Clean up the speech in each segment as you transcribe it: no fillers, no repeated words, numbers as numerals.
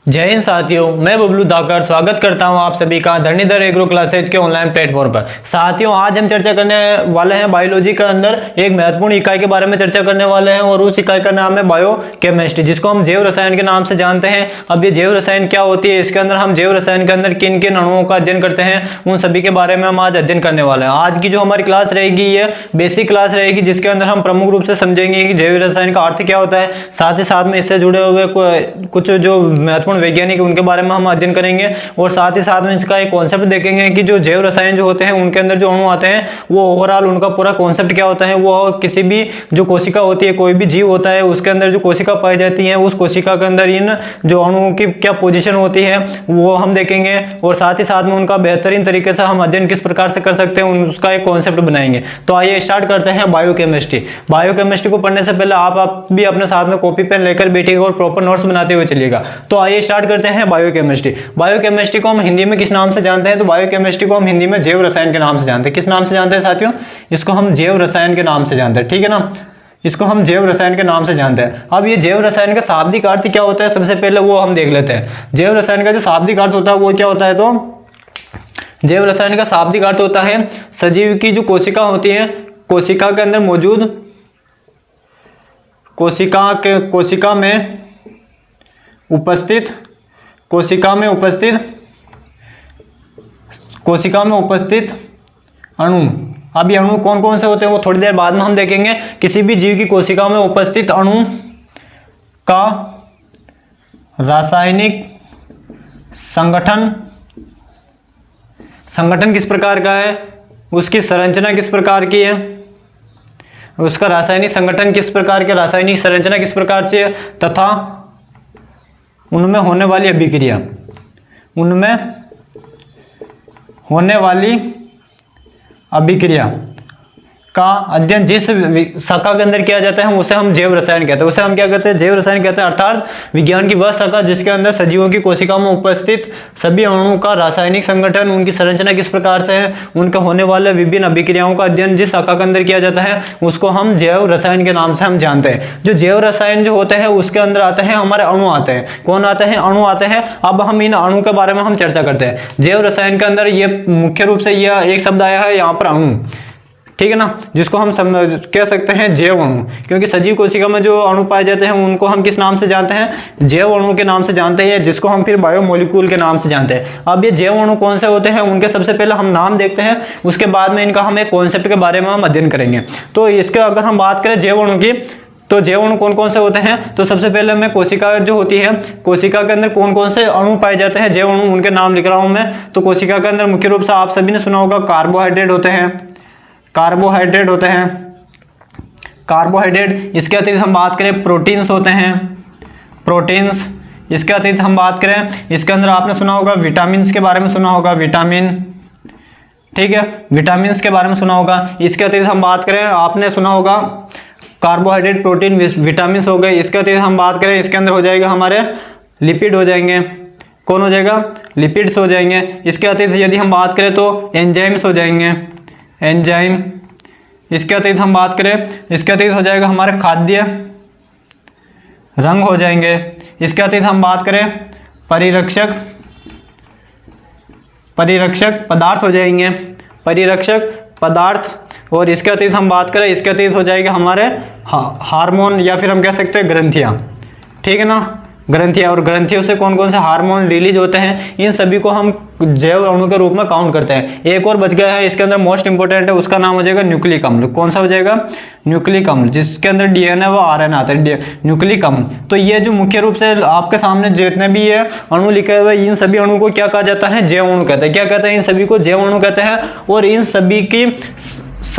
जय हिंद साथियों, मैं बबलू धाकर स्वागत करता हूं आप सभी का धरणीधर एग्रो क्लासेज के ऑनलाइन प्लेटफॉर्म पर। साथियों, आज हम चर्चा करने वाले हैं बायोलॉजी के अंदर एक महत्वपूर्ण इकाई के बारे में चर्चा करने वाले हैं और उस इकाई का नाम है बायोकेमिस्ट्री, जिसको हम जैव रसायन के नाम से जानते हैं। अब ये जैव रसायन क्या होती है, इसके अंदर हम जैव रसायन के अंदर किन किन अणुओं का अध्ययन करते हैं, उन सभी के बारे में हम आज अध्ययन करने वाले हैं। आज की जो हमारी क्लास रहेगी ये बेसिक क्लास रहेगी, जिसके अंदर हम प्रमुख रूप से समझेंगे कि जैव रसायन का अर्थ क्या होता है, साथ ही साथ में इससे जुड़े हुए कुछ जो महत्वपूर्ण वैज्ञानिक उनके बारे में हम अध्ययन करेंगे और साथ ही साथ में इसका एक कॉन्सेप्ट देखेंगे कि जो जैव रसायन जो होते हैं उनके अंदर जो अणु आते हैं वो ओवरऑल उनका पूरा कॉन्सेप्ट क्या होता है। वो किसी भी जो कोशिका होती है, कोई भी जीव होता है, उसके अंदर जो कोशिका पाई जाती है, उस कोशिका के अंदर इन जो अणुओं की क्या पोजीशन होती है वो हम देखेंगे और साथ ही साथ में उनका बेहतरीन तरीके से हम अध्ययन किस प्रकार से कर सकते हैं उसका एक कॉन्सेप्ट बनाएंगे। तो आइए स्टार्ट करते हैं बायोकेमिस्ट्री। बायोकेमिस्ट्री को पढ़ने से पहले आप भी अपने साथ में कॉपी पेन लेकर बैठिएगा और प्रॉपर नोट्स बनाते हुए चलिएगा। तो आइए स्टार्ट करते हैं बायोकेमिस्ट्री। बायोकेमिस्ट्री को हम हिंदी में किस नाम से जानते हैं, तो बायोकेमिस्ट्री को हम हिंदी में जैव रसायन के नाम से जानते हैं। किस नाम से जानते हैं साथियों? इसको हम जैव रसायन के नाम से जानते हैं, ठीक है ना। इसको हम जैव रसायन के नाम से जानते हैं। अब ये जैव रसायन का शाब्दिक अर्थ क्या होता है, सबसे पहले वो हम देख लेते हैं। जैव रसायन का जो शाब्दिक अर्थ होता है वो क्या होता है, तो जैव रसायन का शाब्दिक अर्थ होता है सजीव की जो कोशिका होती है, कोशिका के अंदर मौजूद कोशिका में उपस्थित अणु। अब ये अणु कौन कौन से होते हैं वो थोड़ी देर बाद में हम देखेंगे। किसी भी जीव की कोशिका में उपस्थित अणु का रासायनिक संगठन किस प्रकार का है, उसकी संरचना किस प्रकार की है, उसका रासायनिक संगठन किस प्रकार के, रासायनिक संरचना किस प्रकार से है, तथा उनमें होने वाली अभिक्रिया का अध्ययन जिस शाखा के अंदर किया जाता है उसे हम जैव रसायन कहते हैं। उसे हम क्या कहते हैं? जैव रसायन कहते हैं। अर्थात विज्ञान की वह शाखा जिसके अंदर सजीवों की कोशिका में उपस्थित सभी अणुओं का रासायनिक संगठन, उनकी संरचना किस प्रकार से है, उनके होने वाले विभिन्न अभिक्रियाओं का अध्ययन जिस शाखा के अंदर किया जाता है उसको हम जैव रसायन के नाम से हम जानते हैं। जो जैव रसायन जो होते हैं उसके अंदर आते हैं हमारे अणु आते हैं। कौन आते हैं? अणु आते हैं। अब हम इन अणु के बारे में हम चर्चा करते हैं। जैव रसायन के अंदर ये मुख्य रूप से यह एक शब्द आया है यहाँ पर, अणु, ठीक है ना, जिसको हम कह सकते हैं जैव अणु, क्योंकि सजीव कोशिका में जो अणु पाए जाते हैं उनको हम किस नाम से जानते हैं? जैव अणु के नाम से जानते हैं, जिसको हम फिर बायोमोलिक्यूल के नाम से जानते हैं। अब ये जैव अणु कौन से होते हैं उनके सबसे पहले हम नाम देखते हैं, उसके बाद में इनका हम एक कॉन्सेप्ट के बारे में हम अध्ययन करेंगे। तो इसके अगर हम बात करें जैव अणु की, तो जैव अणु कौन कौन से होते हैं, तो सबसे पहले मैं कोशिका जो होती है, कोशिका के अंदर कौन कौन से अणु पाए जाते हैं जैव अणु, उनके नाम लिख रहा हूं मैं। तो कोशिका के अंदर मुख्य रूप से आप सभी ने सुना होगा कार्बोहाइड्रेट होते हैं। इसके अतिरिक्त हम बात करें प्रोटीन्स होते हैं, प्रोटीन्स। इसके अतिरिक्त हम बात करें, इसके अंदर आपने सुना होगा विटामिन्स के बारे में सुना होगा, विटामिन, ठीक है, विटामिन्स के बारे में सुना होगा। इसके अतिरिक्त हम बात करें, आपने सुना होगा कार्बोहाइड्रेट, प्रोटीन, विटामिन्स हो गए। इसके अतिरिक्त हम बात करें, इसके अंदर हो जाएगा हमारे लिपिड हो जाएंगे। कौन हो जाएगा? लिपिड्स हो जाएंगे। इसके अतिरिक्त यदि हम बात करें तो एंजाइम्स हो जाएंगे, एंजाइम। इसके अतिरिक्त हम बात करें, इसके अतिरिक्त हो जाएगा हमारे खाद्य रंग हो जाएंगे। इसके अतिरिक्त हम बात करें परिरक्षक पदार्थ हो जाएंगे, परिरक्षक पदार्थ। और इसके अतिरिक्त हम बात करें, इसके अतिरिक्त हो जाएगा हमारे हार्मोन, या फिर हम कह सकते हैं ग्रंथियां, ठीक है ना, ग्रंथियां। और ग्रंथियों से कौन कौन से हार्मोन रिलीज होते हैं, इन सभी को हम जैव अणु के रूप में काउंट करते हैं। एक और बच गया है इसके अंदर, मोस्ट इंपोर्टेंट है, उसका नाम हो जाएगा न्यूक्लिक अम्ल। कौन सा हो जाएगा? न्यूक्लिक अम्ल, जिसके अंदर डीएनए व आरएनए आता है, न्यूक्लिक अम्ल। तो ये जो मुख्य रूप से आपके सामने जितने भी ये अणु लिखे हुए, इन सभी अणु को क्या कहा जाता है? जैव अणु कहते हैं। क्या कहते हैं? इन सभी को जैव अणु कहते हैं। और इन सभी की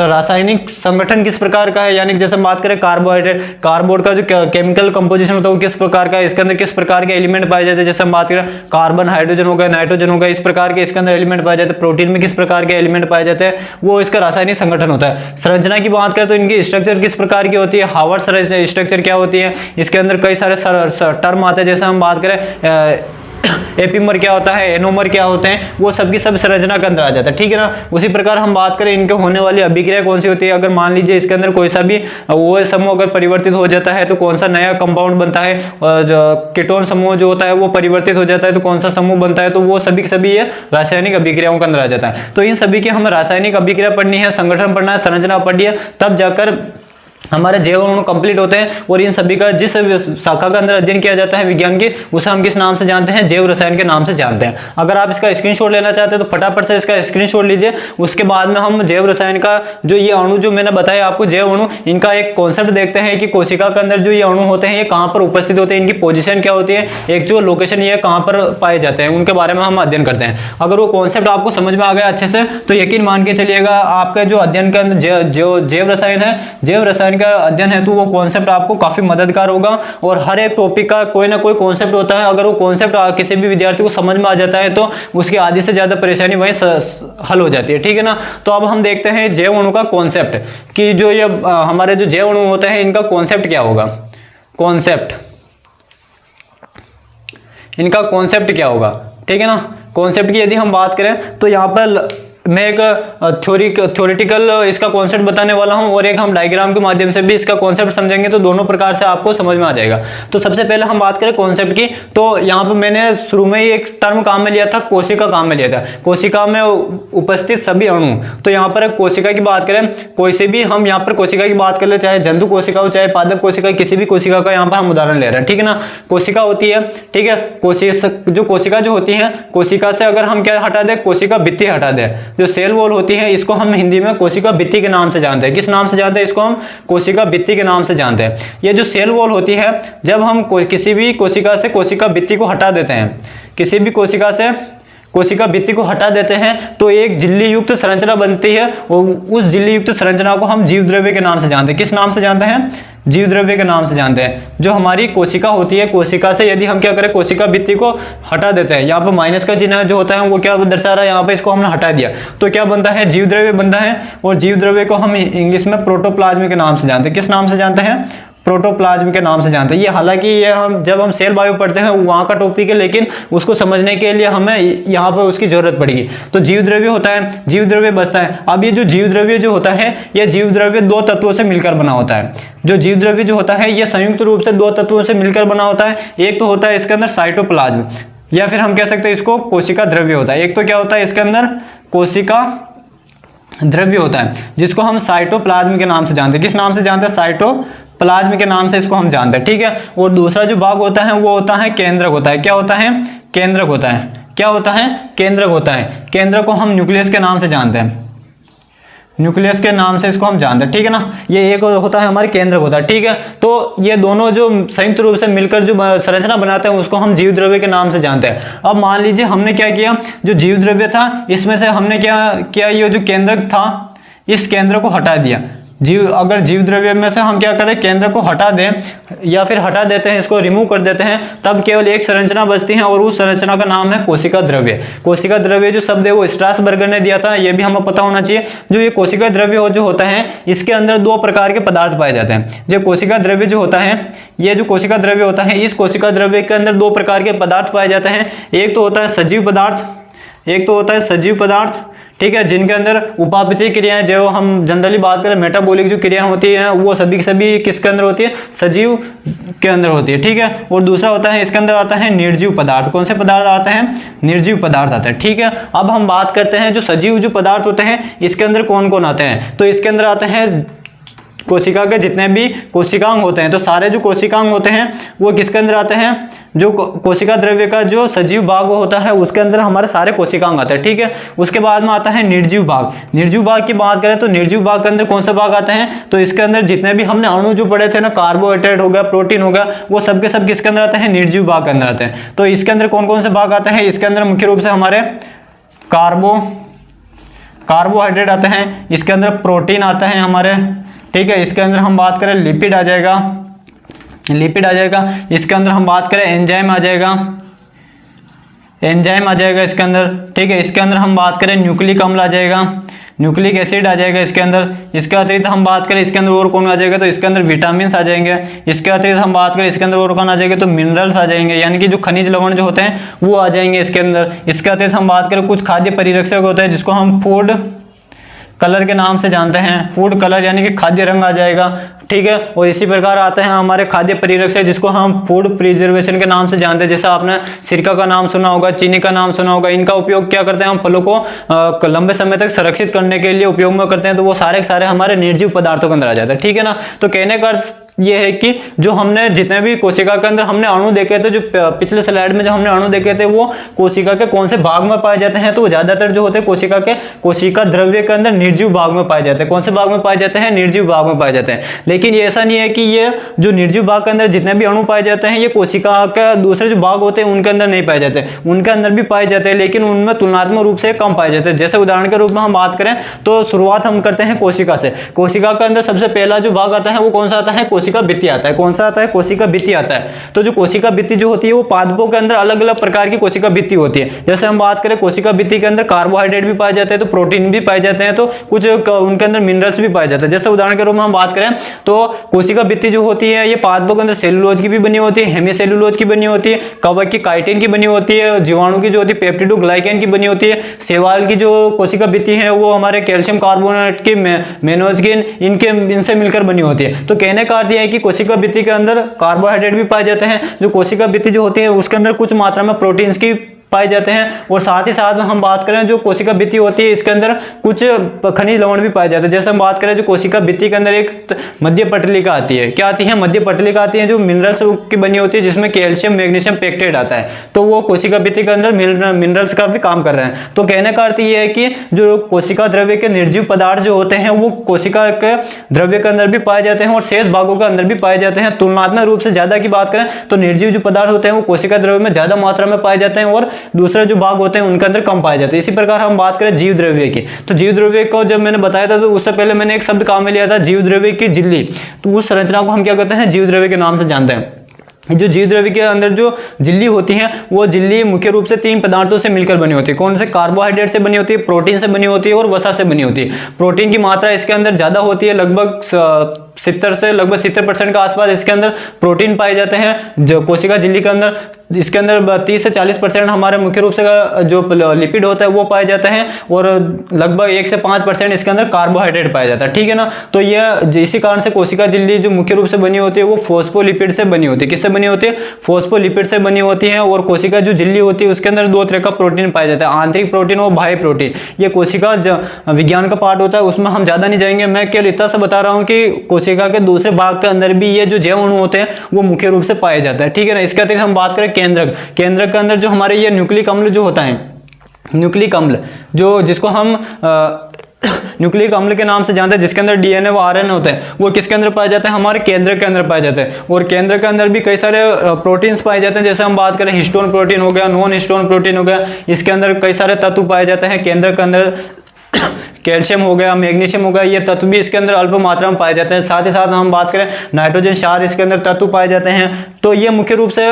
रासायनिक संगठन किस प्रकार का है, यानी जैसे हम बात करें कार्बोर्ड का जो केमिकल कंपोजिशन होता है वो किस प्रकार का है, इसके अंदर किस प्रकार के एलिमेंट पाए जाते हैं। जैसे हम बात करें कार्बन, हाइड्रोजन हो गया, नाइट्रोजन हो गया, इस प्रकार के इसके अंदर एलिमेंट पाए जाते हैं। प्रोटीन में किस प्रकार के एलिमेंट पाए जाते हैं, वो इसका रासायनिक संगठन होता है। संरचना की बात करें तो इनकी स्ट्रक्चर किस प्रकार की होती है, हार्वर्ड स्ट्रक्चर क्या होती है। इसके अंदर कई सारे टर्म आते हैं, जैसे हम बात करें एपीमर क्या होता है, एनोमर क्या होते हैं, वो सब की सब संरचना के अंदर आ जाता है, ठीक है ना। उसी प्रकार हम बात करें इनके होने वाली अभिक्रिया कौन सी होती है, अगर मान लीजिए इसके अंदर कोई सा भी वो समूह अगर परिवर्तित हो जाता है तो कौन सा नया कंपाउंड बनता है, और कीटोन समूह जो होता है वो परिवर्तित हो जाता है तो कौन सा समूह बनता है, तो वो सभी सभी ये रासायनिक अभिक्रियाओं के अंदर आ जाता है। तो इन सभी की हमें रासायनिक अभिक्रिया पढ़नी है, संगठन पढ़ना है, संरचना पढ़नी है, तब जाकर हमारे जैव अणु कंप्लीट होते हैं। और इन सभी का जिस शाखा के अंदर अध्ययन किया जाता है विज्ञान की, उसे हम किस नाम से जानते हैं, जैव रसायन के नाम से जानते हैं। अगर आप इसका स्क्रीनशॉट लेना चाहते हैं तो फटाफट से इसका स्क्रीनशॉट लीजिए। उसके बाद में हम जैव रसायन का जो ये अणु जो मैंने बताया आपको, जैव अणु, इनका एक कॉन्सेप्ट देखते हैं कि कोशिका के अंदर जो ये अणु होते हैं ये कहाँ पर उपस्थित होते हैं, इनकी पोजिशन क्या होती है, एक जो लोकेशन ये कहाँ पर पाए जाते हैं, उनके बारे में हम अध्ययन करते हैं। अगर वो कॉन्सेप्ट आपको समझ में आ गया अच्छे से तो यकीन मान के चलिएगा आपका जो अध्ययन के अंदर जो जैव रसायन है, जैव रसायन का अध्ययन है, तो वो कॉन्सेप्ट आपको काफी मददगार होगा। और हर एक टॉपिक का कोई ना कोई कॉन्सेप्ट होता है, अगर वो कॉन्सेप्ट किसी भी विद्यार्थी को समझ में आ जाता है तो उसकी आधी से ज्यादा परेशानी वहीं हल हो जाती है, ठीक है ना। तो अब हम देखते हैं जैव अणु का कॉन्सेप्ट, कि जो ये हमारे जो जैव अणु होते हैं इनका कॉन्सेप्ट क्या होगा, कॉन्सेप्ट, इनका कॉन्सेप्ट क्या होगा, ठीक है ना। कॉन्सेप्ट की यदि हम बात करें तो यहाँ पर मैं एक थ्योरेटिकल इसका कॉन्सेप्ट बताने वाला हूं और एक हम डायग्राम के माध्यम से भी इसका कॉन्सेप्ट समझेंगे, तो दोनों प्रकार से आपको समझ में आ जाएगा। तो सबसे पहले हम बात करें कॉन्सेप्ट की, तो यहाँ पर मैंने शुरू में ही एक टर्म काम में लिया था, कोशिका काम में लिया था, कोशिका में उपस्थित सभी अणु। तो यहाँ पर कोशिका की बात करें, कोई से भी हम यहाँ पर कोशिका की बात कर ले, चाहे जंतु कोशिका हो चाहे पादप कोशिका, किसी भी कोशिका का यहाँ पर हम उदाहरण ले रहे हैं, ठीक है ना। कोशिका होती है, ठीक है, कोशिका जो होती है, कोशिका से अगर हम क्या हटा दें, कोशिका भित्ति हटा दें, जो सेल वॉल होती है, इसको हम हिंदी में कोशिका भित्ति के नाम से जानते हैं। किस नाम से जानते हैं, इसको हम कोशिका भित्ति के नाम से जानते हैं। ये जो सेल वॉल होती है, जब हम किसी भी कोशिका से कोशिका भित्ति को हटा देते हैं, किसी भी कोशिका से कोशिका भित्ति को हटा देते हैं तो एक झिल्ली युक्त संरचना बनती है, और उस झिल्ली युक्त संरचना को हम जीव द्रव्य के नाम से जानते हैं। किस नाम से जानते हैं, जीव द्रव्य के नाम से जानते हैं। जो हमारी कोशिका होती है, कोशिका से यदि हम क्या करें, कोशिका भित्ति को हटा देते हैं, यहाँ पर माइनस का चिन्ह जो होता है वो क्या दर्शा रहा है, यहाँ पे इसको हमने हटा दिया तो क्या बनता है, जीव द्रव्य बनता है। और जीव द्रव्य को हम इंग्लिश में प्रोटोप्लाज्म के नाम से जानते हैं। किस नाम से जानते हैं, प्रोटोप्लाज्म के नाम से जानते हैं। ये हालांकि ये हम जब हम सेल बायो पढ़ते हैं वहाँ का टॉपिक है, लेकिन उसको समझने के लिए हमें यहाँ पर उसकी जरूरत पड़ेगी। तो जीव द्रव्य होता है, जीव द्रव्य बचता है। अब ये जो जीव द्रव्य जो होता है, ये जीव द्रव्य दो तत्वों से मिलकर बना होता है। जो जीव द्रव्य जो होता है ये संयुक्त रूप से दो तत्वों से मिलकर बना होता है। एक तो होता है इसके अंदर साइटोप्लाज्म, या फिर हम कह सकते हैं इसको कोशिका द्रव्य होता है। एक तो क्या होता है इसके अंदर कोशिका द्रव्य होता है, जिसको हम साइटोप्लाज्म के नाम से जानते हैं। किस नाम से जानते हैं, साइटोप्लाज्म के नाम से इसको हम जानते हैं, ठीक है। और दूसरा जो भाग होता है वो होता है केंद्रक होता है। क्या होता है, केंद्रक होता है। क्या होता है, केंद्रक होता है। केंद्रक को हम न्यूक्लियस के नाम से जानते हैं, न्यूक्लियस के नाम से इसको हम जानते हैं, ठीक है ना। ये एक होता है हमारे केंद्रक होता है, ठीक है। तो ये दोनों जो संयुक्त रूप से मिलकर जो संरचना बनाते हैं उसको हम जीव द्रव्य के नाम से जानते हैं। अब मान लीजिए हमने क्या किया, जो जीव द्रव्य था इसमें से हमने क्या किया, ये जो केंद्रक था इस केंद्र को हटा दिया। अगर जीव द्रव्य में से हम क्या करें, केंद्र को हटा दें या फिर हटा देते हैं, इसको रिमूव कर देते हैं, तब केवल एक संरचना बचती है और उस संरचना का नाम है कोशिका द्रव्य। कोशिका द्रव्य जो शब्द है वो स्ट्रासबर्गर ने दिया था, ये भी हमें पता होना चाहिए। जो ये कोशिका द्रव्य जो होता है इसके अंदर दो प्रकार के पदार्थ पाए जाते हैं। जो कोशिका द्रव्य जो होता है, ये जो कोशिका द्रव्य होता है, इस कोशिका द्रव्य के अंदर दो प्रकार के पदार्थ पाए जाते हैं। एक तो होता है सजीव पदार्थ, एक तो होता है सजीव पदार्थ, ठीक है, जिनके अंदर उपापचयी क्रियाएं, जो हम जनरली बात करें मेटाबॉलिक जो क्रियाएं होती हैं वो सभी की सभी किसके अंदर होती है, सजीव के अंदर होती है, ठीक है। और दूसरा होता है इसके अंदर आता है निर्जीव पदार्थ। कौन से पदार्थ आते हैं, निर्जीव पदार्थ आते हैं, ठीक है। अब हम बात करते हैं जो सजीव जो पदार्थ होते हैं इसके अंदर कौन कौन आते हैं। तो इसके अंदर आते हैं कोशिका के जितने भी कोशिकांग होते हैं, तो सारे जो कोशिकांग होते हैं वो किसके अंदर आते हैं, जो कोशिका द्रव्य का जो सजीव भाग होता है उसके अंदर हमारे सारे कोशिकांग आते हैं, ठीक है। उसके बाद में आता है निर्जीव भाग। निर्जीव भाग की बात करें तो निर्जीव भाग के अंदर कौन सा भाग आते हैं, तो इसके अंदर जितने भी हमने अणु जो पढ़े थे ना, कार्बोहाइड्रेट हो गया, प्रोटीन हो गया, वो सबके सब किसके अंदर आते हैं, निर्जीव भाग के अंदर आते हैं। तो इसके अंदर कौन कौन से भाग आते हैं, इसके अंदर मुख्य रूप से हमारे कार्बोहाइड्रेट आते हैं, इसके अंदर प्रोटीन आते हैं हमारे, ठीक है। इसके अंदर हम बात करें लिपिड आ जाएगा, लिपिड आ जाएगा। इसके अंदर हम बात करें एंजाइम आ जाएगा, एंजाइम आ जाएगा इसके अंदर, ठीक है। इसके अंदर हम बात करें न्यूक्लिक अम्ल आ जाएगा, न्यूक्लिक एसिड आ जाएगा इसके अंदर। इसके अतिरिक्त हम बात करें इसके अंदर और कौन आ जाएगा, तो इसके अंदर विटामिन आ जाएंगे। इसके अतिरिक्त हम बात करें इसके अंदर और कौन आ जाएगा, तो मिनरल्स आ जाएंगे, यानी कि जो खनिज लवण जो होते हैं वो आ जाएंगे इसके अंदर। इसके अतिरिक्त हम बात करें कुछ खाद्य परिरक्षक होते हैं जिसको हम फूड कलर के नाम से जानते हैं, फूड कलर यानी कि खाद्य रंग आ जाएगा, ठीक है। और इसी प्रकार आते हैं हमारे खाद्य परिरक्षक जिसको हम फूड प्रिजर्वेशन के नाम से जानते हैं। जैसे आपने सिरका का नाम सुना होगा, चीनी का नाम सुना होगा। इनका उपयोग क्या करते हैं हम फलों को लंबे समय तक संरक्षित करने के लिए उपयोग में करते हैं, तो वो सारे सारे हमारे निर्जीव पदार्थों के अंदर आ जाते हैं, ठीक है ना। तो कहने का ये है कि जो हमने जितने भी कोशिका के अंदर हमने अणु देखे थे, जो पिछले स्लाइड में जो हमने अणु देखे थे वो कोशिका के कौन से भाग में पाए जाते हैं, तो ज्यादातर जो होते हैं कोशिका द्रव्य के अंदर निर्जीव भाग में पाए जाते हैं। कौन से भाग में पाए जाते हैं, निर्जीव भाग में पाए जाते हैं। लेकिन ये ऐसा नहीं है कि ये जो निर्जीव भाग के अंदर जितने भी अणु पाए जाते हैं ये कोशिका के दूसरे जो भाग होते हैं उनके अंदर नहीं पाए जाते, उनके अंदर भी पाए जाते हैं, लेकिन उनमें तुलनात्मक रूप से कम पाए जाते हैं। जैसे उदाहरण के रूप में हम बात करें तो शुरुआत हम करते हैं कोशिका से। कोशिका के अंदर सबसे पहला जो भाग आता है वो कौन सा आता है, कोशिका भित्ति आता है। कौन सा आता है, कोशिका भित्ति आता है। तो जो कोशिका भित्ति जो होती है वो पादपों के अंदर अलग अलग प्रकार की कोशिका भित्ति होती है। जैसे हम बात करें कोशिका भित्ति के अंदर कार्बोहाइड्रेट भी पाए जाते हैं, तो प्रोटीन भी पाए जाते हैं, तो कुछ उनके अंदर मिनरल्स भी पाए जाते हैं। जैसे उदाहरण के रूप में हम बात करें तो कोशिका भित्ति जो होती है ये पादपों के अंदर सेलुलोज की भी बनी होती है, हेमीसेलुलोज की बनी होती है, कवक की काइटिन की बनी होती है, जीवाणु की जो होती है पेप्टिडोग्लाइकेन की बनी होती है, शैवाल की जो कोशिका भित्ति है वो हमारे कैल्शियम कार्बोनेट की मेनोजगिन इनसे मिलकर बनी होती है। तो कहने का अर्थ यह है कि कोशिका भित्ति के अंदर कार्बोहाइड्रेट भी पाए जाते हैं, जो कोशिका भित्ति जो होती है उसके अंदर कुछ मात्रा में प्रोटीन्स की पाए जाते हैं, और साथ ही साथ में हम बात करें जो कोशिका भित्ति होती है इसके अंदर कुछ खनिज लवण भी पाए जाते हैं। जैसे हम बात करें जो कोशिका भित्ति के अंदर एक मध्य पटलिका आती है, क्या आती है, मध्य पटलिका आती है जो मिनरल्स की बनी होती है, जिसमें कैल्शियम मैग्नीशियम पेक्टेट आता है, तो वो कोशिका भित्ति के अंदर मिनरल्स का भी काम कर रहे हैं। तो कहने का अर्थ ये है कि जो कोशिका द्रव्य के निर्जीव पदार्थ जो होते हैं वो कोशिका के द्रव्य के अंदर भी पाए जाते हैं और शेष भागों के अंदर भी पाए जाते हैं। तुलनात्मक रूप से ज्यादा की बात करें तो निर्जीव जो पदार्थ होते हैं वो कोशिका द्रव्य में ज्यादा मात्रा में पाए जाते हैं और दूसरे जो भाग होते हैं उनके अंदर कम पाए जाते हैं। इसी प्रकार हम बात करें जीव द्रव्य की, तो जीव द्रव्य को जब मैंने बताया था तो उससे पहले मैंने एक शब्द काम में लिया था जीव द्रव्य की झिल्ली, तो उस संरचना को हम क्या कहते हैं, जीव द्रव्य के नाम से जानते हैं। जो जीव द्रव्य के अंदर जो झिल्ली होती है वो झिल्ली मुख्य रूप से तीन पदार्थों से मिलकर बनी होती है। कौन से, कार्बोहाइड्रेट से बनी होती है, प्रोटीन से बनी होती है और वसा से बनी होती है। प्रोटीन की मात्रा इसके अंदर ज्यादा होती है, लगभग 70 से लगभग 70% के आसपास इसके अंदर प्रोटीन पाए जाते हैं जो कोशिका झिल्ली के अंदर। इसके अंदर 30 से 40% हमारे मुख्य रूप से जो लिपिड होता है वो पाए जाते हैं और लगभग 1 से 5% इसके अंदर कार्बोहाइड्रेट पाया जाता है, ठीक है ना। तो ये इसी कारण से कोशिका झिल्ली जो मुख्य रूप से बनी होती है वो फोस्फोलिपिड से बनी होती है। किससे बनी होती है, फोस्फोलिपिड से बनी होती है। और कोशिका जो झिल्ली होती है उसके अंदर दो तरह का प्रोटीन पाया जाता है, आंतरिक प्रोटीन और बाह्य प्रोटीन। ये कोशिका विज्ञान का पार्ट होता है, उसमें हम ज्यादा नहीं जाएंगे। मैं केवल इतना सा बता रहा हूँ कि कोशिका के दूसरे भाग के अंदर भी ये जो जैव अणु होते हैं वो मुख्य रूप से पाए जाते हैं, ठीक है ना। इसके अतिरिक्त हम बात करें केंद्रक के अंदर जो हमारे ये न्यूक्लिक अम्ल जो होता है, न्यूक्लिक अम्ल जो जिसको हम न्यूक्लिक अम्ल के नाम से जानते हैं, जिसके अंदर डीएनए व आरएनए होते हैं, वो किसके अंदर पाए जाते हैं, हमारे केंद्र के अंदर पाए जाते हैं। और केंद्र के अंदर भी कई सारे प्रोटीन्स पाए जाते हैं। जैसे हम बात करें हिस्टोन प्रोटीन हो गया, नॉन हिस्टोन प्रोटीन हो गया, इसके अंदर कई सारे तत्व पाए जाते हैं। केंद्र के अंदर कैल्शियम हो गया, मैग्नीशियम हो गया, ये तत्व भी इसके अंदर अल्प मात्रा में पाए जाते हैं। साथ ही साथ हम बात करें नाइट्रोजन, क्षार, इसके अंदर तत्व पाए जाते हैं। तो ये मुख्य रूप से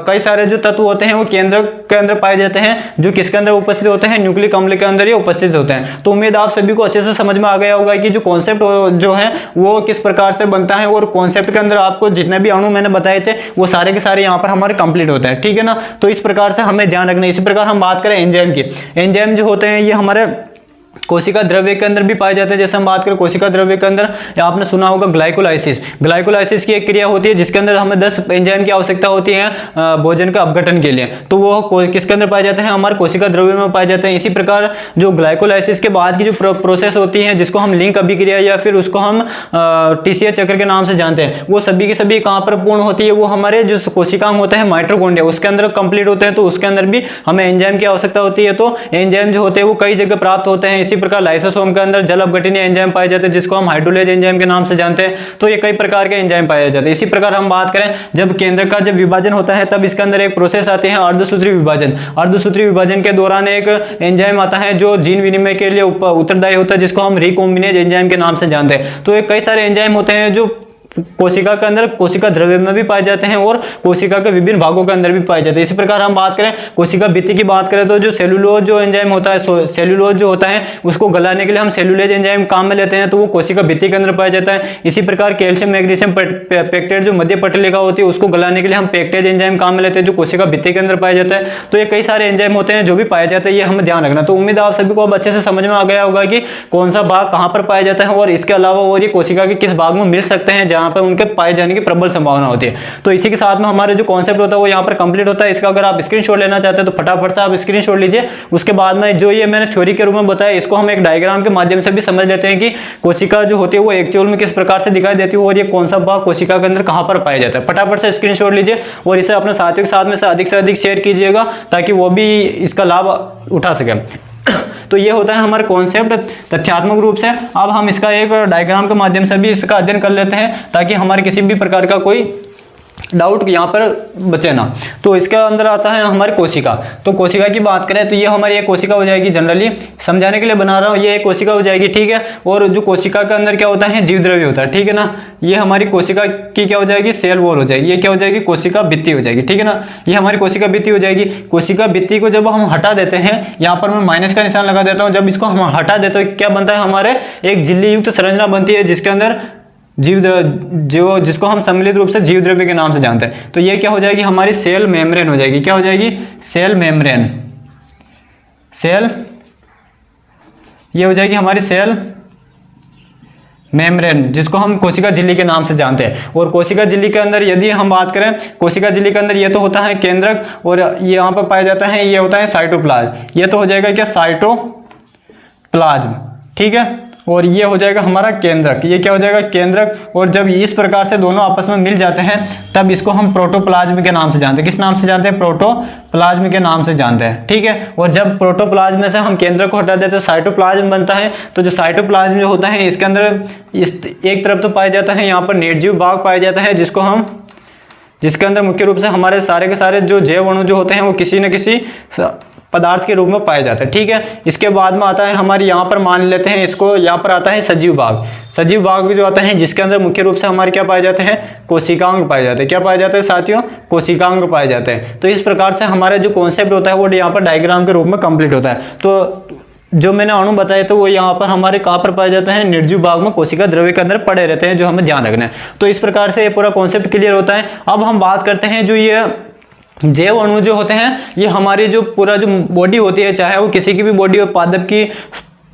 कई सारे जो तत्व होते हैं वो केंद्र के अंदर पाए जाते हैं, जो किसके अंदर उपस्थित होते हैं, न्यूक्लिक अम्ल के अंदर ये उपस्थित होते हैं। तो उम्मीद आप सभी को अच्छे से समझ में आ गया होगा कि जो कॉन्सेप्ट जो है वो किस प्रकार से बनता है, और कॉन्सेप्ट के अंदर आपको जितने भी अणु मैंने बताए थे वो सारे के सारे यहाँ पर हमारे कंप्लीट होते हैं, ठीक है ना। तो इस प्रकार से हमें ध्यान रखना है। इसी प्रकार हम बात करें एंजाइम की, एंजाइम जो होते हैं ये हमारे कोशिका द्रव्य के अंदर भी पाए जाते हैं। जैसे हम बात करें कोशिका द्रव्य के अंदर, आपने सुना होगा ग्लाइकोलाइसिस। ग्लाइकोलाइसिस की एक क्रिया होती है जिसके अंदर हमें 10 एंजाइम की आवश्यकता होती है भोजन का अपघटन के लिए। तो वो किसके अंदर पाए जाते हैं, हमारे कोशिका द्रव्य में पाए जाते हैं। इसी प्रकार जो ग्लाइकोलाइसिस के बाद की जो प्रोसेस होती है जिसको हम लिंक अभिक्रिया या फिर उसको हम टीसीए चक्र के नाम से जानते हैं, वो सभी की सभी कहाँ पर पूर्ण होती है, वो हमारे जो कोशिकांग होते हैं माइटोकॉन्ड्रिया उसके अंदर कंप्लीट होते हैं। तो उसके अंदर भी हमें एंजाइम की आवश्यकता होती है। तो एंजाइम जो होते हैं वो कई जगह प्राप्त होते हैं। इसी प्रकार लाइसोसोम के अंदर जल अपघटनीय एंजाइम पाए जाते हैं जिसको हम हाइड्रोलेज एंजाइम के नाम से जानते हैं। तो ये कई प्रकार के एंजाइम पाए जाते हैं। इसी प्रकार हम बात करें जब केंद्र का जब विभाजन होता है तब इसके अंदर एक प्रोसेस आती है अर्धसूत्री विभाजन। अर्धसूत्री विभाजन के दौरान एक एंजाइम आता है जो जीन विनिमय के लिए उत्तरदायी होता है, जिसको हम रिकॉम्बिनेज एंजाइम के नाम से जानते हैं। तो ये कई सारे एंजाइम होते हैं जो कोशिका के अंदर कोशिका द्रव्य में भी पाए जाते हैं और कोशिका के विभिन्न भागों के अंदर भी पाए जाते हैं। इसी प्रकार हम बात करें कोशिका भित्ति की बात करें तो जो सेलुलोज जो एंजाइम होता है, सेलुलोज जो होता है उसको गलाने के लिए हम सेलुलेज एंजाइम काम में लेते हैं, तो वो कोशिका भित्ति के अंदर पाया जाता है। इसी प्रकार कैल्शियम मैग्नीशियम पेक्टेट जो मध्य पटलिका होती है उसको गलाने के लिए हम पेक्टेज एंजाइम काम में लेते हैं जो कोशिका भित्ति के अंदर पाया जाता है। तो ये कई सारे एंजाइम होते हैं जो भी पाए जाते हैं, ये हमें ध्यान रखना। तो उम्मीद है आप सभी को अब अच्छे से समझ में आ गया होगा कि कौन सा भाग कहाँ पर पाया जाता है और इसके अलावा और ये कोशिका के किस भाग में मिल सकते हैं जहाँ पर उनके पाए जाने की प्रबल संभावना होती है। तो इसी के साथ में हमारे जो कॉन्सेप्ट होता है वो यहाँ पर कंप्लीट होता है। इसका अगर आप स्क्रीनशॉट लेना चाहते हैं तो फटाफट से आप स्क्रीनशॉट लीजिए। उसके बाद में जो ये मैंने थ्योरी के रूप में बताया इसको हम एक डायग्राम के माध्यम से भी समझ लेते हैं कि कोशिका जो होती है वो एक्चुअल में किस प्रकार से दिखाई देती है और ये कौन सा भाग कोशिका के अंदर कहाँ पर पाया जाता है। फटाफट से स्क्रीनशॉट लीजिए और इसे अपने साथियों के साथ में से अधिक शेयर कीजिएगा ताकि वो भी इसका लाभ उठा सके। तो ये होता है हमारा कॉन्सेप्ट तथ्यात्मक रूप से। अब हम इसका एक डायग्राम के माध्यम से भी इसका अध्ययन कर लेते हैं ताकि हमारे किसी भी प्रकार का कोई डाउट यहाँ पर बचे ना। तो इसके अंदर आता है हमारी कोशिका। तो कोशिका की बात करें तो ये हमारी एक कोशिका हो जाएगी, जनरली समझाने के लिए बना रहा हूँ, ये एक कोशिका हो जाएगी, ठीक है। और जो कोशिका के अंदर क्या होता है, जीव द्रव्य होता है, ठीक है ना। ये हमारी कोशिका की क्या हो जाएगी, सेल वॉल हो जाएगी। ये क्या हो जाएगी, कोशिका भित्ति हो जाएगी, ठीक है ना। ये हमारी कोशिका भित्ति हो जाएगी। कोशिका भित्ति को जब हम हटा देते हैं, यहाँ पर मैं माइनस का निशान लगा देता हूँ, जब इसको हम हटा देते हैं क्या बनता है, हमारे एक झिल्ली युक्त संरचना बनती है जिसके अंदर जिसको हम सम्मिलित रूप से जीव द्रव्य के नाम से जानते हैं। तो ये क्या हो जाएगी, हमारी सेल मेम्ब्रेन हो जाएगी। क्या हो जाएगी, सेल मेम्ब्रेन। ये हो जाएगी हमारी सेल मेम्ब्रेन जिसको हम कोशिका झिल्ली के नाम से जानते हैं। और कोशिका झिल्ली के अंदर यदि हम बात करें, कोशिका झिल्ली के अंदर ये तो होता है केंद्रक और ये यहाँ पर पाया जाता है, ये होता है साइटोप्लाज्म। ये तो हो जाएगा क्या, साइटोप्लाज्म, ठीक है। और ये हो जाएगा हमारा केंद्रक। ये क्या हो जाएगा, केंद्रक। और जब इस प्रकार से दोनों आपस में मिल जाते हैं तब इसको हम प्रोटोप्लाज्म के नाम से जानते हैं। किस नाम से जानते हैं, प्रोटोप्लाज्म के नाम से जानते हैं, ठीक है। और जब प्रोटोप्लाज्म में से हम केंद्रक को हटा देते हैं तो साइटोप्लाज्म बनता है। तो जो साइटोप्लाज्म जो होता है इसके अंदर एक तरफ तो पाया जाता है यहाँ पर निर्जीव भाग पाया जाता है जिसके अंदर मुख्य रूप से हमारे सारे के सारे जो जैव अणु जो होते हैं वो किसी न किसी पदार्थ के रूप में पाए जाते हैं, ठीक है। इसके बाद में आता है हमारे यहाँ पर मान लेते हैं इसको, यहाँ पर आता है सजीव भाग। सजीव भाग भी जो आता है जिसके अंदर मुख्य रूप से हमारे क्या पाए जाते हैं, कोशिकांग पाए जाते हैं। क्या पाए जाते हैं साथियों, कोशिकांग पाए जाते हैं। तो इस प्रकार से हमारा जो कॉन्सेप्ट होता है वो यहाँ पर डायग्राम के रूप में कंप्लीट होता है। तो जो मैंने अणु बताए तो वो यहाँ पर हमारे कहाँ पर पाए जाते हैं, निर्जीव भाग में कोशिका द्रव्य के अंदर पड़े रहते हैं, जो हमें ध्यान रखना है। तो इस प्रकार से ये पूरा कॉन्सेप्ट क्लियर होता है। अब हम बात करते हैं जो ये जैव अणु जो होते हैं, ये हमारी जो पूरा जो बॉडी होती है, चाहे वो किसी की भी बॉडी हो,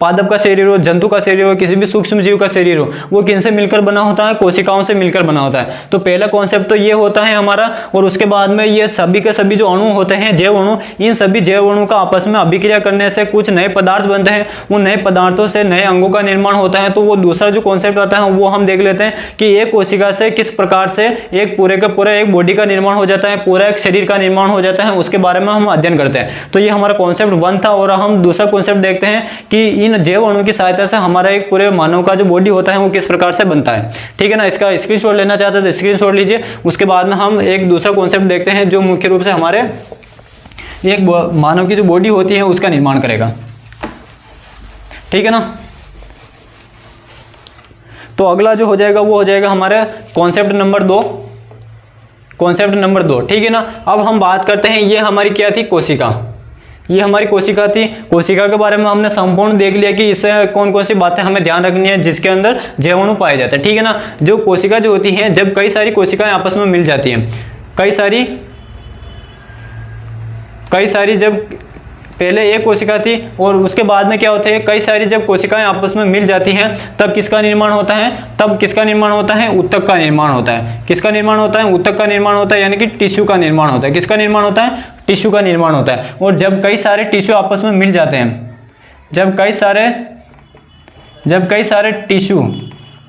पादप का शरीर हो, जंतु का शरीर हो, किसी भी सूक्ष्म जीव का शरीर हो, वो किनसे मिलकर बना होता है, कोशिकाओं से मिलकर बना होता है। तो पहला कॉन्सेप्ट तो ये होता है हमारा। और उसके बाद में ये सभी के सभी जो अणु होते हैं, जैव अणु, इन सभी जैव अणु का आपस में अभिक्रिया करने से कुछ नए पदार्थ बनते हैं। उन नए पदार्थों से नए अंगों का निर्माण होता है। तो वो दूसरा जो कॉन्सेप्ट आता है वो हम देख लेते हैं कि एक कोशिका से किस प्रकार से एक पूरे का पूरा एक बॉडी का निर्माण हो जाता है, पूरा एक शरीर का निर्माण हो जाता है, उसके बारे में हम अध्ययन करते हैं। तो ये हमारा कॉन्सेप्ट 1 था। और हम दूसरा कॉन्सेप्ट देखते हैं कि इन जैव अणु की सहायता से हमारा एक पूरे मानव का जो बॉडी होता है वो किस प्रकार से बनता है, ठीक है ना। इसका स्क्रीनशॉट लेना चाहते हैं तो स्क्रीनशॉट लीजिए। उसके बाद में हम एक दूसरा कॉन्सेप्ट देखते हैं जो मुख्य रूप से हमारे एक मानव की जो बॉडी होती है उसका निर्माण करेगा, ठीक है ना। तो अगला जो हो जाएगा वो हो जाएगा हमारे कॉन्सेप्ट नंबर 2, कॉन्सेप्ट नंबर 2, ठीक है ना। अब हम बात करते हैं, ये हमारी क्या थी, कोशिका। ये हमारी कोशिका थी। कोशिका के बारे में हमने संपूर्ण देख लिया कि इससे कौन कौन सी बातें हमें ध्यान रखनी है जिसके अंदर जैव अणु पाए जाते हैं, ठीक है ना। जो कोशिका जो होती है, जब कई सारी कोशिकाएं आपस में मिल जाती हैं, कई सारी जब पहले एक कोशिका थी और उसके बाद में क्या होता है, कई सारी जब कोशिकाएं आपस में मिल जाती हैं तब किसका निर्माण होता है, ऊतक का निर्माण होता है। किसका निर्माण होता है, ऊतक का निर्माण होता है, यानी कि टिश्यू का निर्माण होता है। किसका निर्माण होता है, टिश्यू का निर्माण होता है। और जब कई सारे टिश्यू आपस में मिल जाते हैं, जब कई सारे टिश्यू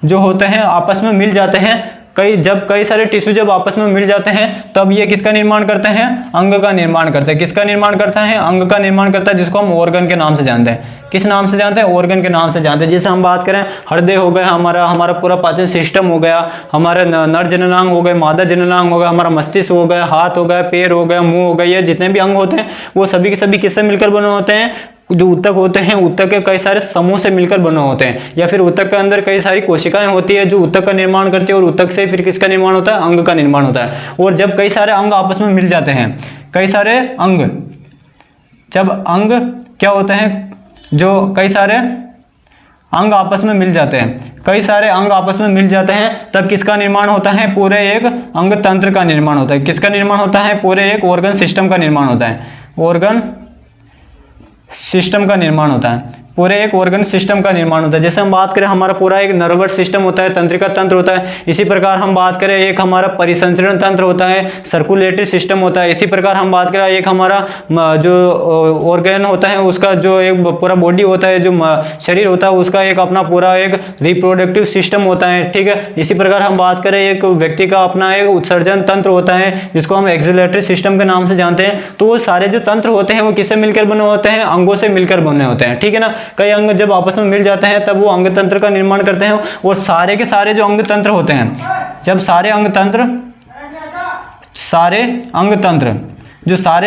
जो होते हैं आपस में मिल जाते हैं, जब कई सारे टिश्यू जब आपस में मिल जाते हैं तब ये किसका निर्माण करते हैं, अंग का निर्माण करते हैं। किसका निर्माण करता है, अंग का निर्माण करता है, जिसको हम ऑर्गन के नाम से जानते हैं। किस नाम से जानते हैं, ऑर्गन के नाम से जानते हैं। जैसे हम बात करें, हृदय हो गया हमारा पूरा पाचन सिस्टम हो गया, हमारे नर जननांग हो गए, मादा जननांग हो गया, हमारा मस्तिष्क हो गया, हाथ हो गया, पैर हो गया, मुंह हो गया, ये जितने भी अंग होते हैं वो सभी के सभी किससे मिलकर बने होते हैं, जो ऊतक होते हैं ऊतक के कई सारे समूह से मिलकर बने होते हैं, या फिर ऊतक के अंदर कई सारी कोशिकाएं होती है जो ऊतक का निर्माण करती है, और ऊतक से फिर किसका निर्माण होता है, अंग का निर्माण होता है। और जब कई सारे अंग आपस में मिल जाते हैं, कई सारे अंग, जब अंग क्या होते हैं, जो कई सारे अंग आपस में मिल जाते हैं, कई सारे अंग आपस में मिल जाते हैं, तब किसका निर्माण होता है, पूरे एक अंग तंत्र का निर्माण होता है। किसका निर्माण होता है, पूरे एक ऑर्गन सिस्टम का निर्माण होता है, ऑर्गन सिस्टम का निर्माण होता है, पूरे एक ऑर्गन सिस्टम का निर्माण होता है। जैसे हम बात करें हमारा पूरा एक नर्वस सिस्टम होता है, तंत्रिका तंत्र होता है, इसी प्रकार हम बात करें एक हमारा परिसंचरण तंत्र होता है, सर्कुलेटरी सिस्टम होता है। इसी प्रकार हम बात करें एक हमारा जो ऑर्गन होता है उसका जो एक पूरा बॉडी होता है, जो शरीर होता है उसका एक अपना पूरा एक रिप्रोडक्टिव सिस्टम होता है, ठीक है। इसी प्रकार हम बात करें एक व्यक्ति का अपना एक उत्सर्जन तंत्र होता है जिसको हम एक्सुलेटरी सिस्टम के नाम से जानते हैं। तो वो सारे जो तंत्र होते हैं वो किससे मिलकर बने होते हैं, अंगों से मिलकर बने होते हैं, ठीक है ना। कई अंग जब आपस में मिल जाते हैं तब वो अंग तंत्र का निर्माण करते हैं, और सारे के सारे जो अंग तंत्र होते हैं, जब सारे अंग तंत्र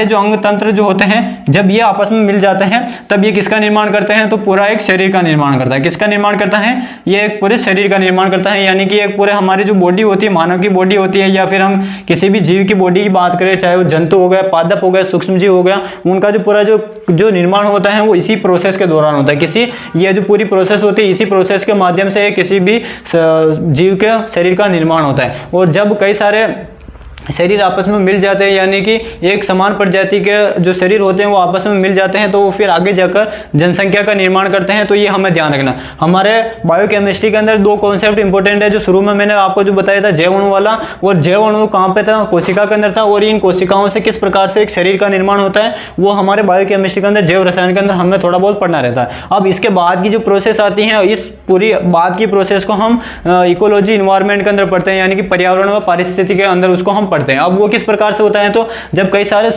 जो अंग तंत्र जो होते हैं जब ये आपस में मिल जाते हैं तब ये किसका निर्माण करते हैं, तो पूरा एक शरीर का निर्माण करता है। किसका निर्माण करता है, ये एक पूरे शरीर का निर्माण करता है। यानी कि एक पूरे हमारी जो बॉडी होती है, मानव की बॉडी होती है, या फिर हम किसी भी जीव की बॉडी की बात करें, चाहे वो जंतु हो गया, पादप हो गया, सूक्ष्म जीव हो गया, उनका जो पूरा जो निर्माण होता है वो इसी प्रोसेस के दौरान होता है। ये जो पूरी प्रोसेस होती है इसी प्रोसेस के माध्यम से किसी भी जीव के शरीर का निर्माण होता है। और जब कई सारे शरीर आपस में मिल जाते हैं, यानी कि एक समान प्रजाति के जो शरीर होते हैं वो आपस में मिल जाते हैं, तो वो फिर आगे जाकर जनसंख्या का निर्माण करते हैं। तो ये हमें ध्यान रखना। हमारे बायोकेमिस्ट्री के अंदर दो कॉन्सेप्ट इंपॉर्टेंट है, जो शुरू में मैंने आपको जो बताया था जैव अणु वाला, और जैव अणु कहाँ पे था, कोशिका के अंदर था, और इन कोशिकाओं से किस प्रकार से एक शरीर का निर्माण होता है वो हमारे बायोकेमिस्ट्री के अंदर, जैव रसायन के अंदर हमें थोड़ा बहुत पढ़ना रहता है। अब इसके बाद की जो प्रोसेस आती है, इस पूरी बाद की प्रोसेस को हम इकोलॉजी इन्वायरमेंट के अंदर पढ़ते हैं, यानी कि पर्यावरण व पारिस्थितिकी के अंदर उसको हम पढ़ते हैं। अब वो किस प्रकार से होता है, तो जब कई सारे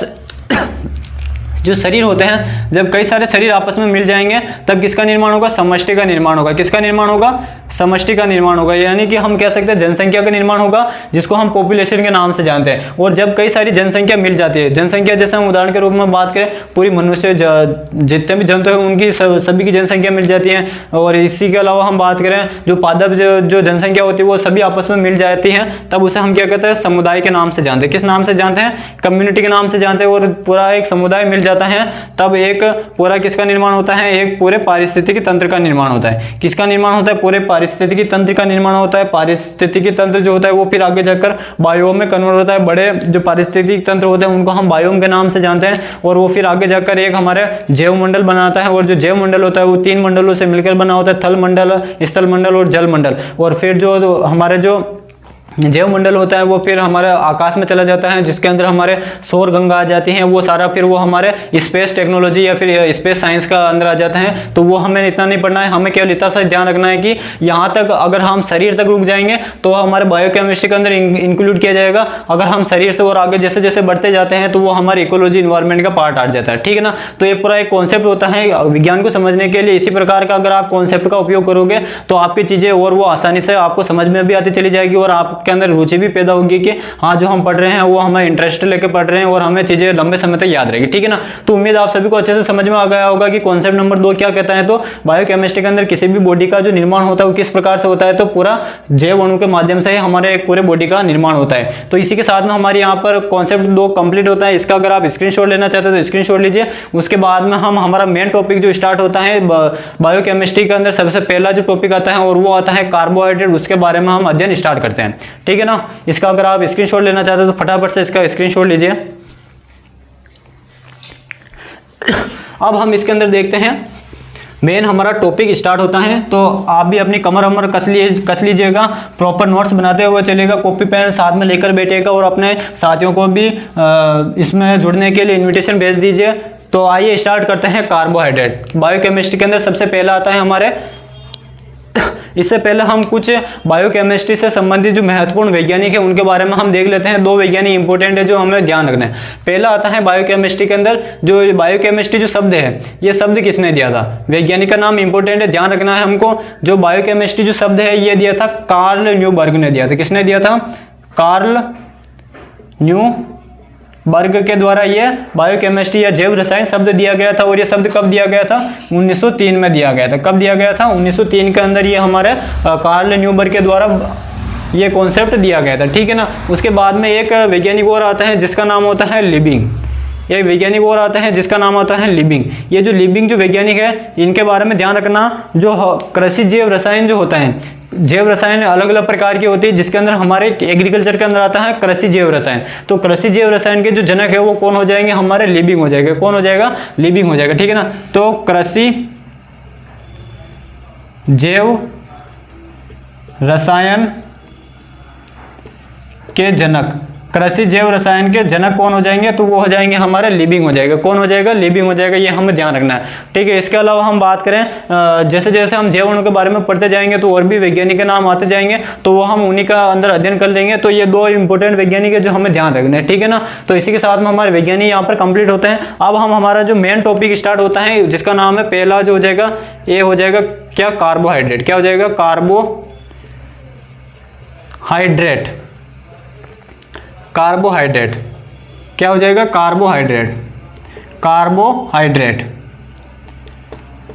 जो शरीर होते हैं, जब कई सारे शरीर आपस में मिल जाएंगे तब किसका निर्माण होगा, समष्टि का निर्माण होगा। किसका निर्माण होगा, समष्टि का निर्माण होगा, यानी कि हम कह सकते हैं जनसंख्या का निर्माण होगा, जिसको हम पॉपुलेशन के नाम से जानते हैं। और जब कई सारी जनसंख्या मिल जाती है, जनसंख्या जैसे हम उदाहरण के रूप में बात करें, पूरी मनुष्य जितने भी जंतु हैं उनकी सभी की जनसंख्या मिल जाती है। और इसी के अलावा हम बात करें जो पादप जो जनसंख्या होती है वो सभी आपस में मिल जाती है, तब उसे हम क्या कहते हैं, समुदाय के नाम से जानते हैं। किस नाम से जानते हैं, कम्युनिटी के नाम से जानते हैं। और पूरा एक समुदाय मिल जाता है तब एक पूरा किसका निर्माण होता है, एक पूरे पारिस्थितिकी तंत्र का निर्माण होता है। किसका निर्माण होता है, पूरे पारिस्थितिकी तंत्र का निर्माण होता है। पारिस्थितिकी तंत्र जो होता है वो फिर आगे जाकर बायोम में कन्वर्ट होता है। बड़े जो पारिस्थितिकी तंत्र होते हैं उनको हम बायोम के नाम से जानते हैं, और वो फिर आगे जाकर एक हमारे जैव मंडल बनाता है। और जो जैव मंडल होता है वो 3 मंडलों से मिलकर बना होता है, थल मंडल, स्थल मंडल और जल मंडल। और फिर जो हमारे जो जैव मंडल होता है वो फिर हमारे आकाश में चला जाता है, जिसके अंदर हमारे सौर गंगा आ जाती हैं। वो सारा फिर वो हमारे स्पेस टेक्नोलॉजी या फिर स्पेस साइंस का अंदर आ जाते हैं। तो वो हमें इतना नहीं पढ़ना है, हमें केवल इतना सा ध्यान रखना है कि यहाँ तक अगर हम शरीर तक रुक जाएंगे तो हमारे बायोकेमिस्ट्री के अंदर इंक्लूड किया जाएगा। अगर हम शरीर से और आगे जैसे जैसे बढ़ते जाते हैं तो वो हमारे इकोलॉजी इन्वायरमेंट का पार्ट आ जाता है, ठीक है ना। तो ये पूरा एक कॉन्सेप्ट होता है विज्ञान को समझने के लिए। इसी प्रकार का अगर आप कॉन्सेप्ट का उपयोग करोगे तो आपकी चीजें और वो आसानी से आपको समझ में भी आती चली जाएगी, और आपके अंदर रुचि भी पैदा होगी कि हाँ जो हम पढ़ रहे हैं वो हमें इंटरेस्ट लेके पढ़ रहे हैं और हमें चीजें लंबे समय तक याद रहेगी, ठीक है ना। तो उम्मीद आप सभी को अच्छे से समझ में आ गया होगा कि कॉन्सेप्ट नंबर 2 क्या कहता है। तो बायोकेमिस्ट्री के अंदर किसी भी बॉडी का जो निर्माण होता है वो किस प्रकार से होता है, तो पूरा जैव अणु के माध्यम से हमारे एक पूरे बॉडी का निर्माण होता है। तो इसी के साथ में हमारे यहाँ पर कॉन्सेप्ट 2 कंप्लीट होता है। इसका अगर आप स्क्रीनशॉट लेना चाहते हैं तो स्क्रीनशॉट लीजिए। उसके बाद में हम हमारा मेन टॉपिक जो स्टार्ट होता है बायोकेमिस्ट्री के अंदर, सबसे पहला जो टॉपिक आता है और वो आता है कार्बोहाइड्रेट। उसके बारे में हम अध्ययन स्टार्ट करते हैं, ठीक है ना। इसका अगर आप स्क्रीनशॉट लेना चाहते हैं तो फटाफट से इसका स्क्रीनशॉट लीजिए। अब हम इसके अंदर देखते हैं मेन हमारा टॉपिक स्टार्ट होता है। तो आप भी अपनी कमर अमर कस लीजिएगा, प्रॉपर नोट्स बनाते हुए चलेगा, कॉपी पेन साथ में लेकर बैठिएगा और अपने साथियों को भी इसमें जुड़ने के लिए इन्विटेशन भेज दीजिए। तो आइए स्टार्ट करते हैं कार्बोहाइड्रेट। बायोकेमिस्ट्री के अंदर सबसे पहला आता है हमारे, इससे पहले हम कुछ बायोकेमिस्ट्री से संबंधित जो महत्वपूर्ण वैज्ञानिक है उनके बारे में हम देख लेते हैं। 2 वैज्ञानिक इंपॉर्टेंट है जो हमें ध्यान रखना है। पहला आता है बायोकेमिस्ट्री के अंदर, जो बायोकेमिस्ट्री जो शब्द है ये शब्द किसने दिया था, वैज्ञानिक का नाम इंपॉर्टेंट है, ध्यान रखना है हमको। जो बायोकेमिस्ट्री जो शब्द है ये दिया था कार्ल न्यूबर्ग ने दिया था। किसने दिया था, कार्ल वर्ग के द्वारा ये बायोकेमिस्ट्री या जैव रसायन शब्द दिया गया था। और ये शब्द कब दिया गया था? 1903 में दिया गया था। कब दिया गया था? 1903 के अंदर ये हमारे कार्ल न्यूबर्ग के द्वारा ये कॉन्सेप्ट दिया गया था, ठीक है ना। उसके बाद में एक वैज्ञानिक और आता है जिसका नाम होता है लिबिंग। एक वैज्ञानिक और आता है जिसका नाम आता है लिबिंग। ये जो लिबिंग जो वैज्ञानिक है, इनके बारे में ध्यान रखना। जो कृषि जैव रसायन जो होता है, जैव रसायन अलग अलग प्रकार की होती है, जिसके अंदर हमारे एग्रीकल्चर के अंदर आता है कृषि जैव रसायन। तो कृषि जैव रसायन के जो जनक है वो कौन हो जाएंगे? हमारे लिबिंग हो जाएगा। कौन हो जाएगा? लिबिंग हो जाएगा, ठीक है ना। तो कृषि जैव रसायन के जनक, कृषि जैव रसायन के जनक कौन हो जाएंगे? तो वो हो जाएंगे हमारे लिबिंग हो जाएगा। कौन हो जाएगा? लिबिंग हो जाएगा। ये हमें ध्यान रखना है, ठीक है। इसके अलावा हम बात करें, जैसे जैसे हम जैव अणु के बारे में पढ़ते जाएंगे तो और भी वैज्ञानिक के नाम आते जाएंगे, तो वो हम उन्हीं का अंदर अध्ययन कर लेंगे। तो ये दो इंपॉर्टेंट वैज्ञानिक है जो हमें ध्यान रखना है, ठीक है ना। तो इसी के साथ में हमारे वैज्ञानिक यहाँ पर कंप्लीट होते हैं। अब हम हमारा जो मेन टॉपिक स्टार्ट होता है, जिसका नाम है, पहला जो हो जाएगा ये हो जाएगा क्या? कार्बोहाइड्रेट। क्या हो जाएगा? कार्बोहाइड्रेट। कार्बोहाइड्रेट क्या हो जाएगा? कार्बोहाइड्रेट। कार्बोहाइड्रेट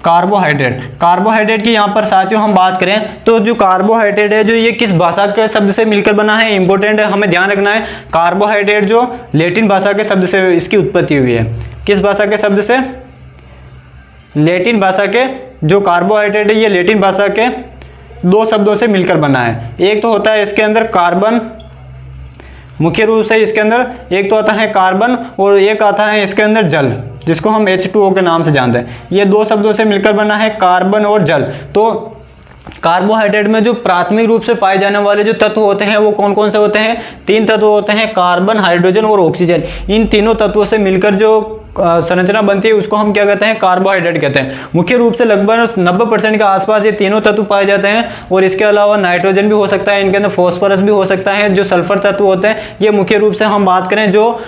कार्बोहाइड्रेट कार्बोहाइड्रेट की यहाँ पर साथियों हम बात करें तो जो कार्बोहाइड्रेट है, जो ये किस भाषा के शब्द से मिलकर बना है? इंपॉर्टेंट है, हमें ध्यान रखना है। कार्बोहाइड्रेट जो लैटिन भाषा के शब्द से इसकी उत्पत्ति हुई है। किस भाषा के शब्द से? लैटिन भाषा के। जो कार्बोहाइड्रेट है ये लैटिन भाषा के दो शब्दों से मिलकर बना है। एक तो होता है इसके अंदर कार्बन, मुख्य रूप से इसके अंदर एक तो आता है कार्बन और एक आता है इसके अंदर जल, जिसको हम H2O के नाम से जानते हैं। ये दो शब्दों से मिलकर बना है, कार्बन और जल। तो कार्बोहाइड्रेट में जो प्राथमिक रूप से पाए जाने वाले जो तत्व होते हैं वो कौन कौन से होते हैं? 3 तत्व होते हैं, कार्बन, हाइड्रोजन और ऑक्सीजन। इन तीनों तत्वों से मिलकर जो संरचना बनती है उसको हम क्या कहते हैं? कार्बोहाइड्रेट कहते हैं। मुख्य रूप से लगभग 90% के आसपास ये तीनों तत्व पाए जाते हैं। और इसके अलावा नाइट्रोजन भी हो सकता है, इनके अंदर फॉस्फोरस भी हो सकता है। जो सल्फर तत्व होते हैं ये मुख्य रूप से हम बात करें जो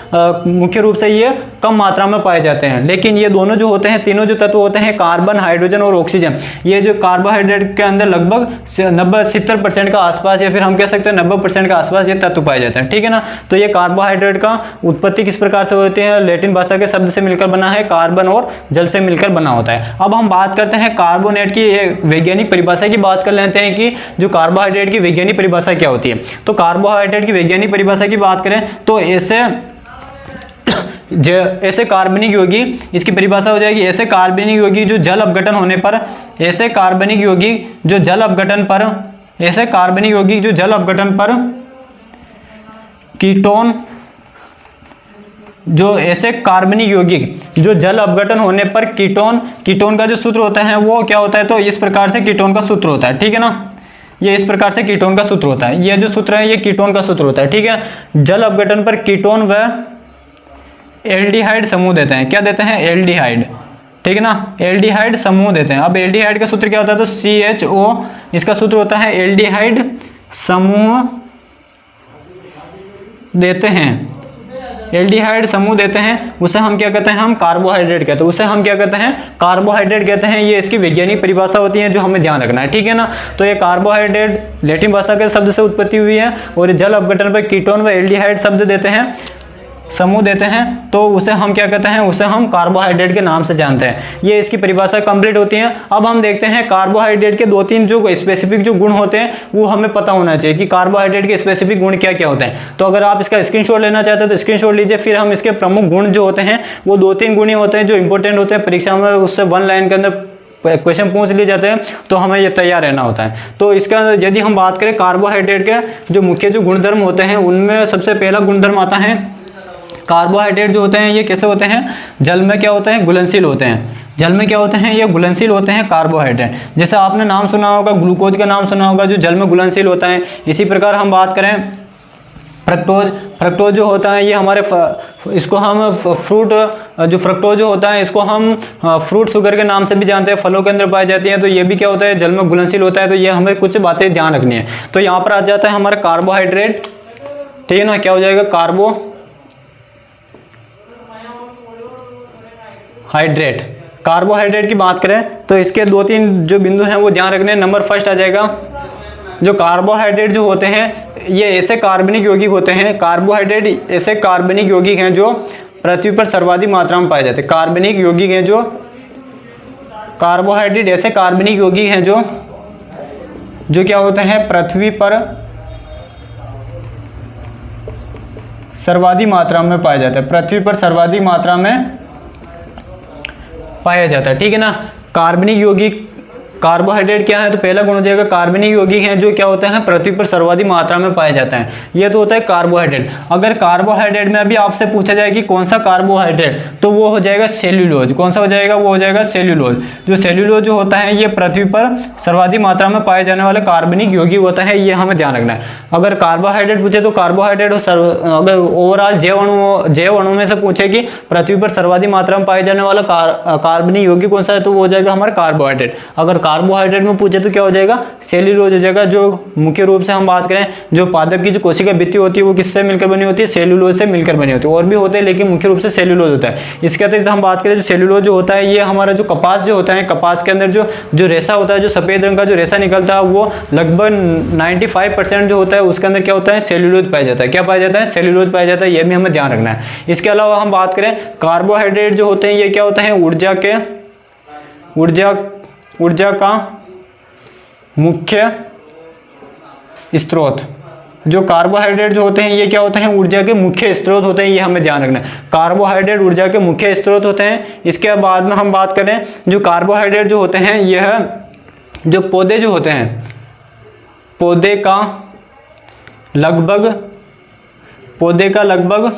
मुख्य रूप से ये कम मात्रा में पाए जाते हैं। लेकिन ये दोनों जो होते हैं, तीनों जो तत्व होते हैं, कार्बन, हाइड्रोजन और ऑक्सीजन, ये जो कार्बोहाइड्रेट के अंदर लगभग 70% का आसपास, या फिर हम कह सकते हैं 90% के आसपास ये तत्व पाए जाते हैं, ठीक है ना। तो ये कार्बोहाइड्रेट का उत्पत्ति किस प्रकार से होती है? लैटिन भाषा के शब्द से मिलकर बना है, कार्बन और जल से मिलकर बना होता है। अब हम बात करते हैं कार्बोनेट की वैज्ञानिक परिभाषा की बात कर लेते हैं कि जो कार्बोहाइड्रेट की वैज्ञानिक परिभाषा क्या होती है। तो कार्बोहाइड्रेट की वैज्ञानिक परिभाषा की बात करें तो ऐसे कार्बनिक यौगिक, इसकी परिभाषा हो जाएगी, ऐसे कार्बनिक यौगिक जो जल अपघटन होने पर, ऐसे कार्बनिक यौगिक जो जल अपघटन पर, ऐसे कार्बनिक यौगिक जो जल अपघटन पर कीटोन, जो ऐसे कार्बनिक यौगिक जो जल अपघटन होने पर कीटोन का जो सूत्र होता है वो क्या होता है? तो इस प्रकार से कीटोन का सूत्र होता है, ठीक है ना। ये इस प्रकार से कीटोन का सूत्र होता है। ये जो सूत्र है ये कीटोन का सूत्र होता है, ठीक है। जल अपघटन पर कीटोन व एल्डिहाइड समूह देते हैं। क्या देते हैं? एल्डिहाइड, ठीक है ना। एल्डिहाइड समूह देते हैं। अब एल्डिहाइड का सूत्र क्या होता है? तो CHO, इसका सूत्र होता है एल्डिहाइड समूह देते हैं। एल्डिहाइड समूह देते हैं, उसे हम क्या कहते हैं? हम कार्बोहाइड्रेट कहते हैं। उसे हम क्या कहते हैं? कार्बोहाइड्रेट कहते हैं। ये इसकी वैज्ञानिक परिभाषा होती है जो हमें ध्यान रखना है, ठीक है ना। तो ये कार्बोहाइड्रेट लैटिन भाषा के शब्द से उत्पत्ति हुई है और जल अपघटन पर कीटोन व एल्डिहाइड शब्द देते हैं, समूह देते हैं, तो उसे हम क्या कहते हैं? उसे हम कार्बोहाइड्रेट के नाम से जानते हैं। ये इसकी परिभाषा कंप्लीट होती है। अब हम देखते हैं कार्बोहाइड्रेट के 2-3 जो स्पेसिफिक जो गुण होते हैं वो हमें पता होना चाहिए कि कार्बोहाइड्रेट के स्पेसिफिक गुण क्या क्या होते हैं। तो अगर आप इसका स्क्रीनशॉट लेना चाहते हैं तो स्क्रीनशॉट लीजिए। फिर हम इसके प्रमुख गुण जो होते हैं वो 2-3 गुण ही होते हैं जो इंपॉर्टेंट होते हैं परीक्षा में, उससे 1 लाइन के अंदर क्वेश्चन पूछ लिए जाते हैं, तो हमें ये तैयार रहना होता है। तो इसका यदि हम बात करें कार्बोहाइड्रेट के जो मुख्य जो गुणधर्म होते हैं उनमें सबसे पहला गुणधर्म आता है, कार्बोहाइड्रेट जो होते हैं ये कैसे होते हैं? जल में क्या होते हैं? घुलनशील होते हैं। जल में क्या होते हैं? ये घुलनशील होते हैं कार्बोहाइड्रेट। जैसे आपने नाम सुना होगा, ग्लूकोज का नाम सुना होगा जो जल में घुलनशील होता है। इसी प्रकार हम बात करें फ्रक्टोज जो होता है ये हमारे इसको हम फ्रूट, जो फ्रक्टोज जो होता है इसको हम फ्रूट शुगर के नाम से भी जानते हैं, फलों के अंदर पाई जाती है। तो ये भी क्या होता है? जल में घुलनशील होता है। तो ये हमें कुछ बातें ध्यान रखनी है। तो यहाँ पर आ जाता है हमारा कार्बोहाइड्रेट, ठीक है ना। क्या हो जाएगा? कार्बोहाइड्रेट की बात करें तो इसके 2-3 जो बिंदु हैं वो ध्यान रखने। नंबर फर्स्ट आ जाएगा जो कार्बोहाइड्रेट जो होते हैं ये ऐसे कार्बनिक यौगिक होते हैं, कार्बोहाइड्रेट ऐसे कार्बनिक यौगिक हैं जो पृथ्वी पर सर्वाधिक मात्रा में पाए जाते हैं। कार्बनिक यौगिक हैं जो कार्बोहाइड्रेट ऐसे कार्बनिक यौगिक हैं जो क्या होते हैं पृथ्वी पर सर्वाधिक मात्रा में पाया जाता है, पृथ्वी पर सर्वाधिक मात्रा में पाया जाता है। ठीक है ना। कार्बनिक यौगिक कार्बोहाइड्रेट क्या है, तो पहला गुण हो जाएगा कार्बनिक यौगिक हैं जो क्या होते हैं पृथ्वी पर सर्वाधिक मात्रा में पाए जाते हैं। ये तो होता है कार्बोहाइड्रेट। अगर कार्बोहाइड्रेट में अभी आपसे पूछा जाए कि कौन सा कार्बोहाइड्रेट, तो वो हो जाएगा सेल्यूलोज। कौन सा हो जाएगा, वो हो जाएगा सेल्यूलोज। जो सेल्यूलोज जो होता है ये पृथ्वी पर सर्वाधिक मात्रा में पाए जाने वाला कार्बनिक यौगिक होता है, ये हमें ध्यान रखना है। अगर कार्बोहाइड्रेट पूछे तो कार्बोहाइड्रेट, अगर ओवरऑल जैव अणु में से पूछे कि पृथ्वी पर सर्वाधिक मात्रा में पाए जाने वाला कार्बनिक यौगिक कौन सा है, तो वो हो जाएगा हमारा कार्बोहाइड्रेट। अगर कार्बोहाइड्रेट में पूछे तो क्या हो जाएगा, सेल्यूलोज हो जाएगा। जो मुख्य रूप से हम बात करें, जो पादप की जो कोशिका भित्ति होती है वो किससे मिलकर बनी होती है, सेल्यूलोज से मिलकर बनी होती है। और भी होते हैं लेकिन मुख्य रूप से सेल्यूलोज होता है। इसके अतिरिक्त हम बात करें जो सेल्यूलोज जो होता है ये हमारा जो कपास जो होता है, कपास के अंदर जो रेशा होता है, जो सफेद रंग का जो रेशा निकलता है, वो लगभग 95% जो होता है उसके अंदर क्या होता है, सेल्यूलोज पाया जाता है। क्या पाया जाता है, सेल्यूलोज पाया जाता है। ये भी हमें ध्यान रखना है। इसके अलावा हम बात करें कार्बोहाइड्रेट जो होते हैं ये क्या होता है, ऊर्जा का मुख्य स्रोत। जो कार्बोहाइड्रेट जो होते हैं ये क्या होते हैं, ऊर्जा के मुख्य स्रोत होते हैं। ये हमें ध्यान रखना है, कार्बोहाइड्रेट ऊर्जा के मुख्य स्रोत होते हैं। इसके बाद में हम बात करें जो कार्बोहाइड्रेट जो होते हैं, यह जो पौधे जो होते हैं, पौधे का लगभग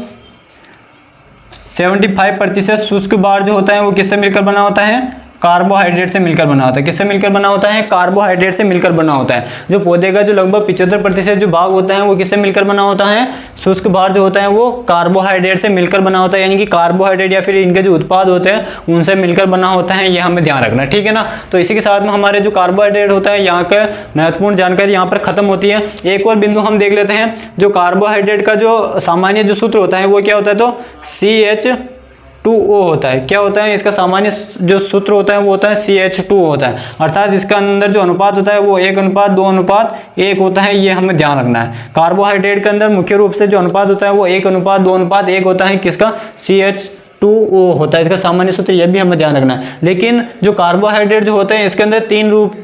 75% शुष्क बार जो होता है वो किससे मिलकर बना होता है, कार्बोहाइड्रेट से मिलकर बना होता है। किससे मिलकर बना होता है, कार्बोहाइड्रेट से मिलकर बना होता है। जो पौधे का जो लगभग 75% जो भाग होता है वो किससे मिलकर बना होता है, शुष्क भाग जो होता है वो कार्बोहाइड्रेट से मिलकर बना होता है। यानी कि कार्बोहाइड्रेट या फिर इनके जो उत्पाद होते हैं उनसे मिलकर बना होता है। ये हमें ध्यान रखना है। ठीक है ना। तो इसी के साथ में हमारे जो कार्बोहाइड्रेट होता है यहाँ का महत्वपूर्ण जानकारी यहाँ पर खत्म होती है। एक और बिंदु हम देख लेते हैं, जो कार्बोहाइड्रेट का जो सामान्य जो सूत्र होता है वो क्या होता है, तो CH2O होता है। क्या होता है, इसका सामान्य जो सूत्र होता है वो होता है CH2O होता है। अर्थात इसका अंदर जो अनुपात होता है वो 1:2:1 होता है। ये हमें ध्यान रखना है। कार्बोहाइड्रेट के अंदर मुख्य रूप से जो अनुपात होता है वो 1:2:1 होता है। किसका, CH2O होता है। इसका सामान्य सूत्र ये भी हमें ध्यान रखना है। लेकिन जो कार्बोहाइड्रेट जो होते हैं इसके अंदर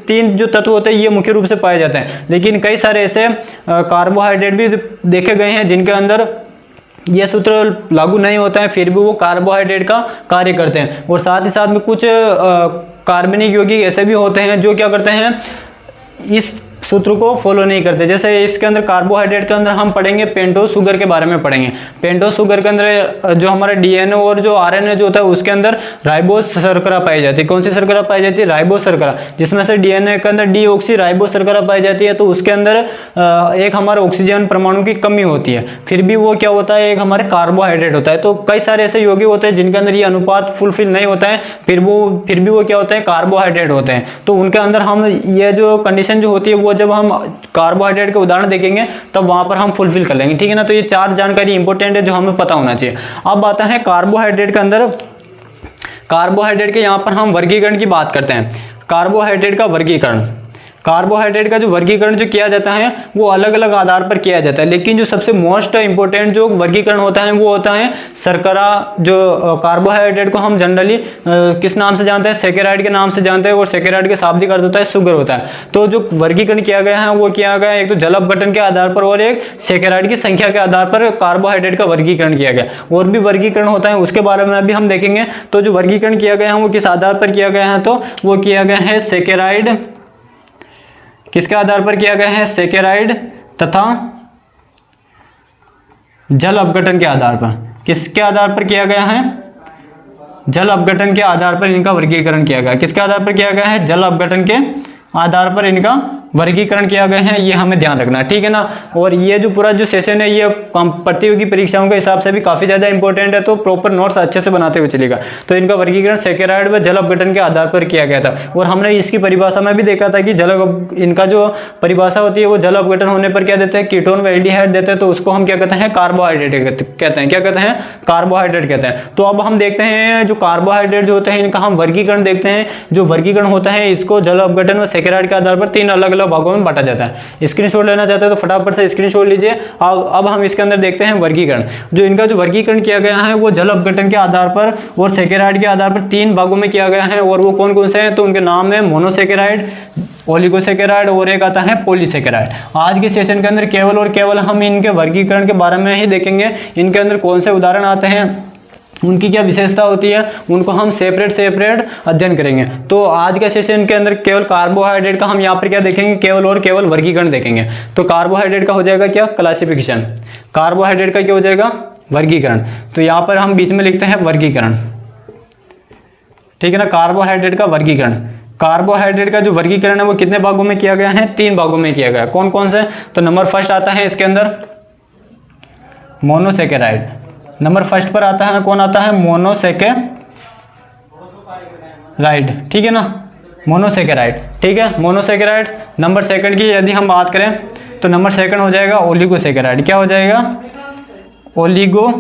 तीन जो तत्व होते हैं ये मुख्य रूप से पाए जाते हैं। लेकिन कई सारे ऐसे कार्बोहाइड्रेट भी देखे गए हैं जिनके अंदर ये सूत्र लागू नहीं होता है, फिर भी वो कार्बोहाइड्रेट का कार्य करते हैं। और साथ ही साथ में कुछ कार्बनिक यौगिक ऐसे भी होते हैं जो क्या करते हैं, इस सूत्र को फॉलो नहीं करते। जैसे इसके अंदर कार्बोहाइड्रेट के अंदर हम पढ़ेंगे पेंटोज शुगर के बारे में पढ़ेंगे। पेंटोज शुगर के अंदर जो हमारा DNA और जो RNA जो होता है उसके अंदर राइबोज शर्करा पाई जाती है। कौन सी शर्करा पाई जाती है, राइबोज शर्करा, जिसमें से DNA के अंदर डीऑक्सी राइबोज शर्करा पाई जाती है। तो उसके अंदर एक हमारे ऑक्सीजन परमाणु की कमी होती है, फिर भी वो क्या होता है, एक हमारे कार्बोहाइड्रेट होता है। तो कई सारे ऐसे यौगिक होते हैं जिनके अंदर ये अनुपात फुलफिल नहीं होता है, फिर भी वो क्या होते हैं, कार्बोहाइड्रेट होते हैं। तो उनके अंदर हम ये जो कंडीशन जो होती है वो जब हम कार्बोहाइड्रेट के उदाहरण देखेंगे तब वहां पर हम फुलफिल कर लेंगे। ठीक है ना। तो ये 4 जानकारी इंपॉर्टेंट है जो हमें पता होना चाहिए। अब आता है कार्बोहाइड्रेट के अंदर, कार्बोहाइड्रेट के यहाँ पर हम वर्गीकरण की बात करते हैं। कार्बोहाइड्रेट का वर्गीकरण, कार्बोहाइड्रेट का जो वर्गीकरण जो किया जाता है वो अलग अलग आधार पर किया जाता है। लेकिन जो सबसे मोस्ट इंपॉर्टेंट जो वर्गीकरण होता है वो होता है शर्करा। जो कार्बोहाइड्रेट को हम जनरली किस नाम से जानते हैं, सैकेराइड के नाम से जानते हैं। और सैकेराइड के शाब्दिक अर्थ होता है शुगर होता है। तो जो वर्गीकरण किया गया है वो किया गया एक तो जल अपघटन के आधार पर और एक सैकेराइड की संख्या के आधार पर कार्बोहाइड्रेट का वर्गीकरण किया गया। और भी वर्गीकरण होता है उसके बारे में अभी हम देखेंगे। तो जो वर्गीकरण किया गया है वो किस आधार पर किया गया है, तो वो किया गया है सैकेराइड, किसके आधार पर किया गया है, सैकेराइड तथा जल अपघटन के आधार पर। किसके आधार पर किया गया है, जल अपघटन के आधार पर इनका वर्गीकरण किया गया। किसके आधार पर किया गया है, जल अपघटन के आधार पर इनका वर्गीकरण किया गया है। ये हमें ध्यान रखना है। ठीक है ना। और ये जो पूरा जो सेशन है ये प्रतियोगी परीक्षाओं के हिसाब से भी काफी ज्यादा इंपॉर्टेंट है, तो प्रॉपर नोट्स अच्छे से बनाते हुए चलेगा। तो इनका वर्गीकरण सैकेराइड व जल अपघटन के आधार पर किया गया था। और हमने इसकी परिभाषा में भी देखा था कि इनका जो परिभाषा होती है वो जल अपघटन होने पर क्या देते हैं, कीटोन व एल्डिहाइड देते हैं। तो उसको हम क्या कहते हैं, कार्बोहाइड्रेट कहते हैं। क्या कहते हैं, कार्बोहाइड्रेट कहते हैं। तो अब हम देखते हैं जो कार्बोहाइड्रेट जो होते हैं इनका हम वर्गीकरण देखते हैं। जो वर्गीकरण होता है इसको जल अपघटन व सैकेराइड के आधार पर 3 अलग अलग भागों में बांटा जाता है। स्क्रीनशॉट लेना चाहते हैं तो फटाफट से स्क्रीनशॉट लीजिए। अब हम इसके अंदर देखते हैं वर्गीकरण। जो इनका जो वर्गीकरण किया गया है वो जल अपघटन के आधार पर और सेकेराइड के आधार पर 3 भागों में किया गया है। और वो कौन कौन से हैं, तो उनके नाम है मोनोसेकेराइड, ओलिगोसेकेराइड और एक आता है पॉलीसेकेराइड। आज के सेशन के अंदर केवल और केवल हम इनके वर्गीकरण के बारे में ही देखेंगे। इनके अंदर कौन से उदाहरण आते हैं, उनकी क्या विशेषता होती है, उनको हम सेपरेट अध्ययन करेंगे। तो आज के सेशन के अंदर केवल कार्बोहाइड्रेट का हम यहाँ पर क्या देखेंगे, केवल और केवल वर्गीकरण देखेंगे। तो कार्बोहाइड्रेट का हो जाएगा क्या, क्लासिफिकेशन। कार्बोहाइड्रेट का क्या हो जाएगा, वर्गीकरण। तो यहाँ पर हम बीच में लिखते हैं वर्गीकरण, ठीक है ना। कार्बोहाइड्रेट का वर्गीकरण, कार्बोहाइड्रेट का जो वर्गीकरण है वो कितने भागों में किया गया है, 3 भागों में किया गया है। कौन कौन से, तो नंबर फर्स्ट आता है इसके अंदर मोनोसेकेराइड। नंबर फर्स्ट पर आता है, कौन आता है, मोनोसेकेराइड, ठीक है ना, मोनोसेकेराइड, ठीक है, मोनोसेकेराइड। नंबर सेकंड की यदि हम बात करें तो नंबर सेकंड हो जाएगा ओलिगोसेकेराइड। क्या हो जाएगा, ओलिगोसेकेराइड।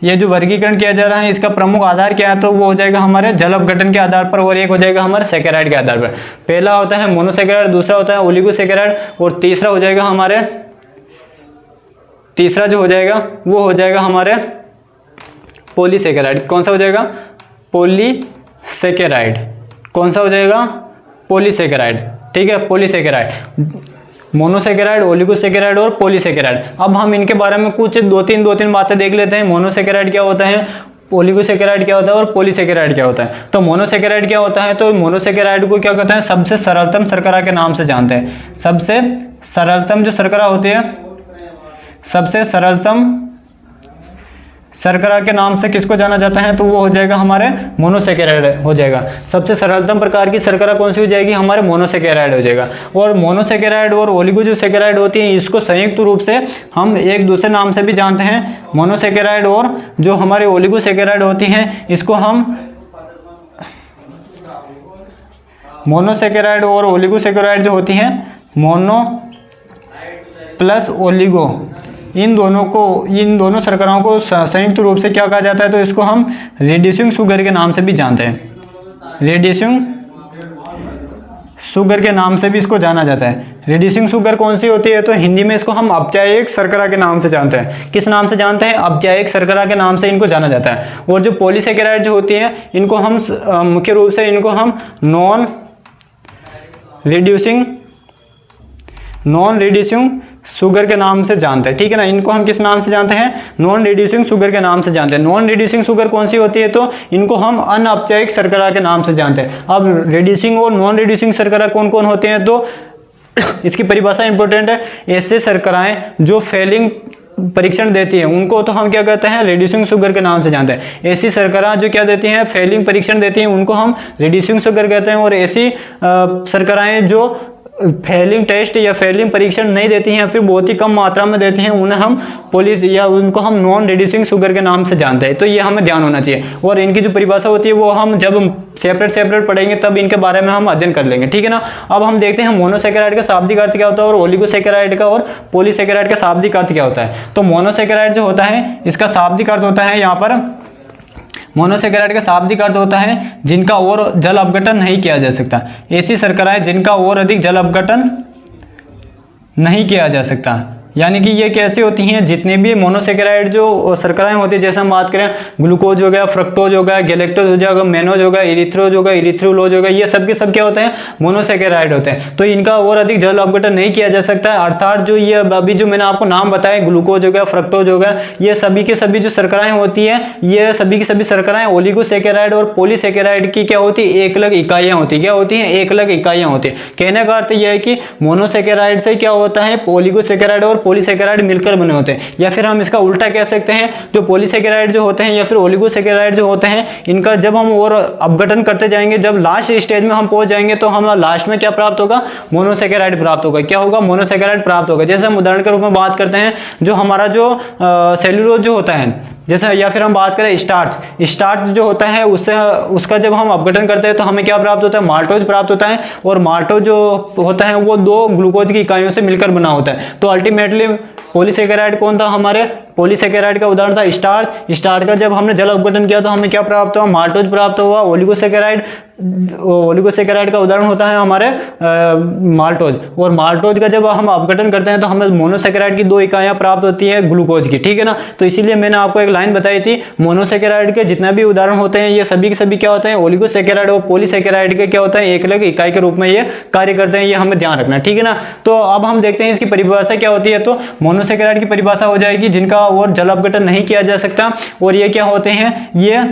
ये जो वर्गीकरण किया जा रहा है इसका प्रमुख आधार क्या है, तो वो हो जाएगा हमारे जल अपघटन के आधार पर, और एक हो जाएगा हमारे सेकेराइड के आधार पर। पहला होता है मोनोसेकेराइड, दूसरा होता है ओलिगोसेकेराइड, और तीसरा हो जाएगा हमारे, तीसरा जो हो जाएगा वो हो जाएगा हमारे पॉलीसेकेराइड। कौन सा हो जाएगा, पॉलीसेकेराइड। कौन सा हो जाएगा, पॉलीसेकेराइड, ठीक है, पॉलीसेकेराइड। मोनोसेकेराइड, ओलिगोसेकेराइड और पॉलीसेकेराइड। अब हम इनके बारे में कुछ दो तीन बातें देख लेते हैं। मोनोसेकेराइड क्या होता है, ओलिगोसेकेराइड क्या होता है और पॉलीसेकेराइड क्या होता है। तो मोनोसेकेराइड क्या होता है, तो मोनोसेकेराइड को क्या कहते हैं, सबसे सरलतम शर्करा के नाम से जानते हैं। सबसे सरलतम जो शर्करा होती है, सबसे सरलतम शर्करा के नाम से किसको जाना जाता है, तो वो हो जाएगा हमारे मोनोसेकेराइड हो जाएगा। सबसे सरलतम प्रकार की शर्करा कौन सी हो जाएगी, हमारे मोनोसेकेराइड हो जाएगा। और मोनोसेकेराइड और ओलिगो जो सेकेराइड होती है इसको संयुक्त रूप से हम एक दूसरे नाम से भी जानते हैं। मोनोसेकेराइड और जो हमारे ओलिगोसेकेराइड होती हैं इसको हम मोनोसेकेराइड और ओलिगोसेकेराइड जो होती हैं, मोनो प्लस ओलिगो, इन दोनों शर्कराओं को संयुक्त रूप से क्या कहा जाता है, तो इसको हम रिड्यूसिंग शुगर के नाम से भी जानते हैं। रिड्यूसिंग शुगर के नाम से भी इसको जाना जाता है। रिड्यूसिंग शुगर कौन सी होती है, तो हिंदी में इसको हम अपचायक शर्करा के नाम से जानते हैं। किस नाम से जानते हैं, अपचायक शर्करा के नाम से इनको जाना जाता है। और जो पॉलीसेकेराइड जो होती है इनको हम मुख्य रूप से इनको हम नॉन रिड्यूसिंग शुगर के नाम से जानते हैं, ठीक है ना। इनको हम किस नाम से जानते हैं, नॉन रिड्यूसिंग शुगर के नाम से जानते हैं। नॉन रिड्यूसिंग शुगर कौन सी होती है, तो इनको हम अनअपचायक शर्करा के नाम से जानते हैं। अब रिड्यूसिंग और नॉन रिड्यूसिंग शर्करा कौन कौन होते हैं, तो इसकी परिभाषा इंपॉर्टेंट है। ऐसे शर्कराएं जो फेलिंग परीक्षण देती है उनको तो हम क्या कहते हैं, रिड्यूसिंग शुगर के नाम से जानते हैं। ऐसी शर्करा जो क्या देती हैं, फेलिंग परीक्षण देती हैं, उनको हम रिड्यूसिंग शुगर कहते हैं। और ऐसी शर्कराएं जो फेलिंग टेस्ट या फेलिंग परीक्षण नहीं देती हैं या फिर बहुत ही कम मात्रा में देती हैं, उन्हें हम या उनको हम नॉन रिड्यूसिंग शुगर के नाम से जानते हैं। तो ये हमें ध्यान होना चाहिए। और इनकी जो परिभाषा होती है वो हम जब सेपरेट पढ़ेंगे तब इनके बारे में हम अध्ययन कर लेंगे, ठीक है ना। अब हम देखते हैं मोनोसेकेराइड का शाब्दिक अर्थ क्या होता है और ओलिगोसेकेराइड का और पॉलीसेकेराइड का शाब्दिक अर्थ क्या होता है। तो मोनोसेकेराइड जो होता है इसका शाब्दिक अर्थ होता है, यहाँ पर मोनोसेकेराइड का शाब्दिक अर्थ होता है जिनका और जल अपघटन नहीं किया जा सकता। ऐसी शर्कराएं जिनका और अधिक जल अपघटन नहीं किया जा सकता। यानी कि ये कैसी होती हैं, जितने भी मोनोसेकेराइड जो शर्कराएं होती है, जैसे हम बात करें ग्लूकोज हो गया, फ्रक्टोज हो गया, गैलेक्टोज हो जाएगा, मेनोज हो गया, इरिथ्रोज हो गया, इरिथ्रोलोज हो गया, ये सब के सब क्या होते हैं, मोनोसेकेराइड होते हैं। तो इनका और अधिक जल अपघटन नहीं किया जा सकता है। अर्थात जो ये अभी जो मैंने आपको नाम बताए, ग्लूकोज हो गया, फ्रक्टोज हो गया, ये सभी के सभी जो शर्कराएं होती है, ये सभी की सभी शर्कराएं ओलिगोसेकेराइड और पॉलीसेकेराइड की क्या होती है, एक अलग इकाइयां होती है। क्या होती हैं, एक अलग इकाइयां होती है। कहने का अर्थ यह है कि मोनोसेकेराइड से क्या होता है, ओलिगोसेकेराइड और पॉलीसेकेराइड मिलकर बने होते हैं। या फिर हम इसका उल्टा कह सकते हैं, जो पॉलीसेकेराइड जो होते हैं या फिर ओलिगोसेकेराइड जो होते हैं, इनका जब हम और अपघटन करते जाएंगे, जब लास्ट स्टेज में हम पहुंच जाएंगे तो हम लास्ट में क्या प्राप्त होगा, मोनोसेकेराइड प्राप्त होगा। क्या होगा, मोनोसेकेराइड प्राप्त होगा। जैसे हम उदाहरण के रूप में बात करते हैं, जो हमारा जो सेल्यूलोज जो होता है, जैसे या फिर हम बात करें स्टार्च जो होता है, उससे उसका जब हम अपघटन करते हैं तो हमें क्या प्राप्त होता है, माल्टोज प्राप्त होता है। और माल्टोज जो होता है वो 2 ग्लूकोज की इकाइयों से मिलकर बना होता है। तो अल्टीमेटली पॉलीसेकेराइड कौन था, हमारे पॉलीसेकेराइड का उदाहरण था स्टार्च का जब हमने जल अपघटन किया तो हमें क्या प्राप्त हुआ, माल्टोज प्राप्त हुआ। ओलिगोसेकेराइड ओलिगोसेकेराइड का उदाहरण होता है हमारे माल्टोज। और माल्टोज का जब हम अपघटन करते हैं तो हमें मोनोसेकेराइड की 2 इकाइयां प्राप्त होती है ग्लूकोज की, ठीक है ना। तो इसीलिए मैंने आपको एक लाइन बताई थी, मोनोसेकेराइड के जितने भी उदाहरण होते हैं ये सभी के सभी क्या होते हैं, ओलिगोसेकेराइड और पॉलीसेकेराइड के क्या होता है, एक अलग इकाई के रूप में ये कार्य करते हैं, ये हमें ध्यान रखना है, ठीक है ना। तो अब हम देखते हैं इसकी परिभाषा क्या होती है। तो मोनोसेकेराइड की परिभाषा हो जाएगी जिनका और जल अपघटन नहीं किया जा सकता, और ये क्या होते हैं, ये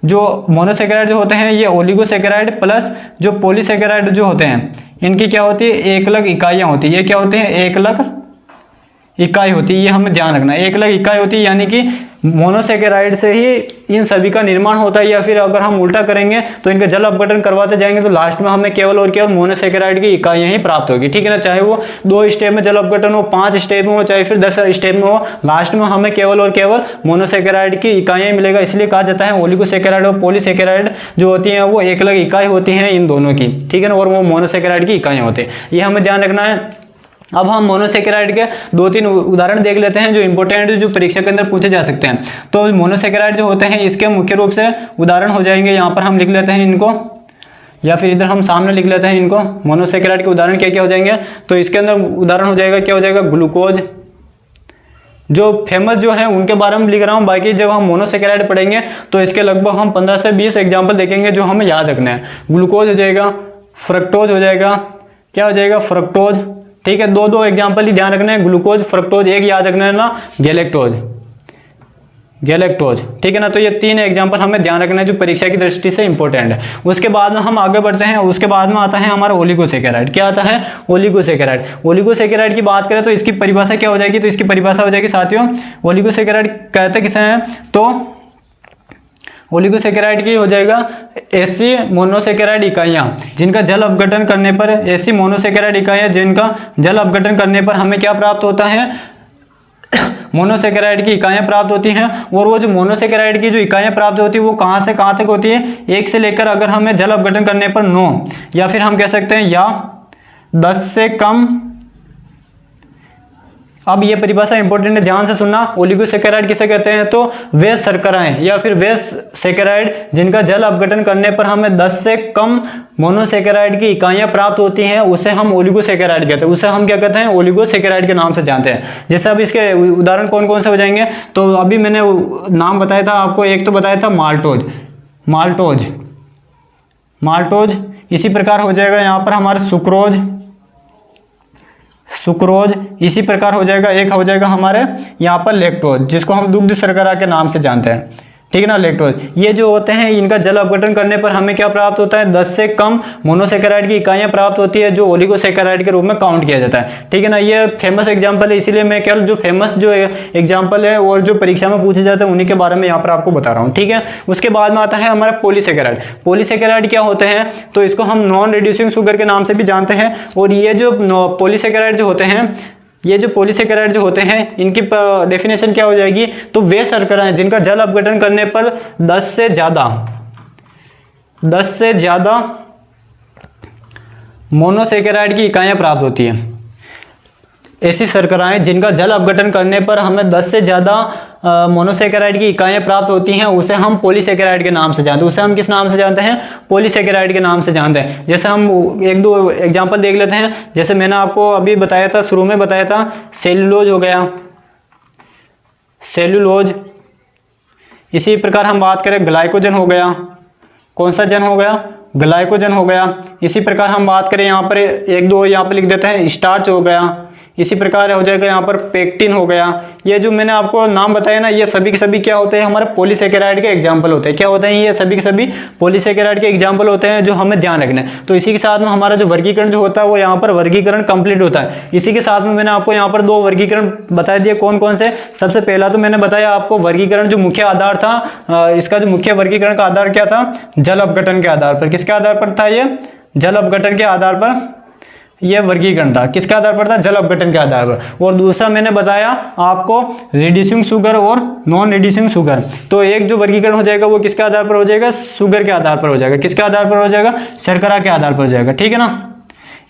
जो मोनोसेकेराइड जो होते हैं ये ओलिगोसेकेराइड प्लस जो पॉलीसेकेराइड जो होते हैं इनकी क्या होती है, एकलक इकाइयां होती है। ये क्या होते हैं, एकलक इकाई होती है, ये हमें ध्यान रखना है, एकलक इकाई होती है, यानी कि मोनोसेकेराइड से ही इन सभी का निर्माण होता है। या फिर अगर हम उल्टा करेंगे तो इनका जल अपघटन करवाते जाएंगे तो लास्ट में हमें केवल और केवल मोनोसेकेराइड की इकाइयां ही प्राप्त होगी, ठीक है ना। चाहे वो 2 स्टेप में जल अपघटन हो, 5 स्टेप में हो, चाहे फिर 10 स्टेप में हो, लास्ट में हमें केवल और केवल मोनोसेकेराइड की इकाइयां मिलेगा। इसलिए कहा जाता है ओलिगोसेकेराइड और पॉलीसेकेराइड जो होती हैं वो एकलक इकाई होती हैं इन दोनों की, ठीक है ना, और वो मोनोसेकेराइड की इकाइयां होती हैं, ये हमें ध्यान रखना है। अब हम मोनोसेकेराइड के 2-3 उदाहरण देख लेते हैं जो इंपॉर्टेंट जो परीक्षा के अंदर पूछे जा सकते हैं। तो मोनोसेकेराइड जो होते हैं इसके मुख्य रूप से उदाहरण हो जाएंगे, यहाँ पर हम लिख लेते हैं इनको, या फिर इधर हम सामने लिख लेते हैं इनको। मोनोसेकेराइड के उदाहरण क्या क्या हो जाएंगे, तो इसके अंदर उदाहरण हो जाएगा, क्या हो जाएगा, ग्लूकोज। जो फेमस जो है उनके बारे में लिख रहा हूँ, बाकी जब हम मोनोसेकेराइड पढ़ेंगे तो इसके लगभग हम 15 से 20 एग्जाम्पल देखेंगे जो हमें याद रखना है। ग्लूकोज हो जाएगा, फ्रक्टोज हो जाएगा, क्या हो जाएगा, फ्रक्टोज, ठीक है। 2 एग्जाम्पल ही ध्यान रखना है, ग्लूकोज, फ्रक्टोज, एक याद रखना है ना, गैलेक्टोज, गैलेक्टोज, ठीक है ना। तो ये 3 एग्जाम्पल हमें ध्यान रखना है जो परीक्षा की दृष्टि से इंपॉर्टेंट है। उसके बाद में हम आगे बढ़ते हैं, उसके बाद में आता है हमारा ओलिगोसेकेराइड। क्या आता है, ओलिगोसेकेराइड। ओलिगोसेकेराइड की बात करें तो इसकी परिभाषा क्या हो जाएगी, तो इसकी परिभाषा हो जाएगी साथियों, ओलिगोसेकेराइड कहते किसे हैं, तो ओलिगोसेकेराइड की हो जाएगा ऐसी मोनोसेकेराइड इकाइयां जिनका जल अपघटन करने पर, ऐसी मोनोसेकेराइड इकाइयां जिनका जल अपघटन करने पर हमें क्या प्राप्त होता है, मोनोसेकेराइड की इकाइयां प्राप्त होती हैं। और वो जो मोनोसेकेराइड की जो इकाइयां प्राप्त होती है वो कहां से कहां तक होती है, 1 से लेकर अगर हमें जल अपघटन करने पर 9, या फिर हम कह सकते हैं या 10 से कम। अब ये परिभाषा इंपॉर्टेंट है, ध्यान से सुनना। ओलिगोसेकेराइड किसे कहते हैं, तो वे शर्कराएं या फिर वे सेकेराइड जिनका जल अपघटन करने पर हमें 10 से कम मोनोसेकेराइड की इकाइयां प्राप्त होती हैं, उसे हम ओलिगोसेकेराइड कहते हैं। उसे हम क्या कहते हैं, ओलिगोसेकेराइड के नाम से जानते हैं। जैसे अब इसके उदाहरण कौन कौन से हो जाएंगे, तो अभी मैंने नाम बताया था आपको, एक तो बताया था माल्टोज, माल्टोज, माल्टोज। इसी प्रकार हो जाएगा यहाँ पर हमारे सुक्रोज, सुक्रोज। इसी प्रकार हो जाएगा, एक हो जाएगा हमारे यहाँ पर लैक्टोज, जिसको हम दुग्ध शर्करा के नाम से जानते हैं, ठीक है ना, लैक्टोज। ये जो होते हैं इनका जल अपघटन करने पर हमें क्या प्राप्त होता है, 10 से कम मोनोसेकेराइड की इकाइयां प्राप्त होती है जो ओलिगोसेकेराइड के रूप में काउंट किया जाता है, ठीक है ना। ये फेमस एग्जांपल है, इसीलिए मैं केवल जो फेमस जो एग्जांपल है और जो परीक्षा में पूछे जाते हैं उन्हीं के बारे में यहाँ पर आपको बता रहा हूँ, ठीक है। उसके बाद में आता है हमारा पॉलीसेकेराइड। पॉलीसेकेराइड क्या होते हैं, तो इसको हम नॉन रिड्यूसिंग शुगर के नाम से भी जानते हैं। और ये जो पॉलीसेकेराइड जो होते हैं, ये जो पॉलीसेकेराइड जो होते हैं इनकी डेफिनेशन क्या हो जाएगी, तो वे शर्कराएं जिनका जल अपघटन करने पर 10 से ज्यादा मोनोसेकेराइड की इकाइयां प्राप्त होती हैं। ऐसी शर्कराएं जिनका जल अपघटन करने पर हमें 10 से ज्यादा मोनोसेकेराइड की इकाइयां प्राप्त होती हैं, उसे हम पॉलीसेकेराइड के नाम से जानते हैं। उसे हम किस नाम से जानते हैं, पॉलीसेकेराइड के नाम से जानते हैं। जैसे हम 1-2 एग्जांपल देख लेते हैं। जैसे मैंने आपको अभी बताया था, शुरू में बताया था, सेल्यूलोज हो गया, सेल्यूलोज। इसी प्रकार हम बात करें ग्लाइकोजन हो गया, कौन सा जन हो गया, ग्लाइकोजन हो गया। इसी प्रकार हम बात करें यहाँ पर 1-2 यहाँ पर लिख देते हैं, स्टार्च हो गया। इसी प्रकार हो जाएगा यहाँ पर पेक्टिन हो गया। ये जो मैंने आपको नाम बताया ना, ये सभी के सभी क्या होते हैं, हमारे पॉलीसेकेराइड के एग्जाम्पल होते हैं। क्या होते हैं, ये सभी के सभी पॉलीसेकेराइड के एग्जाम्पल होते हैं जो हमें ध्यान रखना है। तो इसी के साथ में हमारा जो वर्गीकरण जो होता है वो यहाँ पर वर्गीकरण कंप्लीट होता है। इसी के साथ में मैंने आपको यहाँ पर 2 वर्गीकरण बता दिए, कौन कौन से। सबसे पहला तो मैंने बताया आपको वर्गीकरण जो मुख्य आधार था, इसका जो मुख्य वर्गीकरण का आधार क्या था, जल अपघटन के आधार पर। किसके आधार पर था ये, जल अपघटन के आधार पर यह वर्गीकरण था। किसके आधार पर था, जल अपघटन के आधार पर। और दूसरा मैंने बताया आपको रिड्यूसिंग शुगर और नॉन रिड्यूसिंग शुगर। तो एक जो वर्गीकरण हो जाएगा वो किसके आधार पर हो जाएगा, शुगर के आधार पर हो जाएगा। किसके आधार पर हो जाएगा, शर्करा के आधार पर हो जाएगा, ठीक है ना।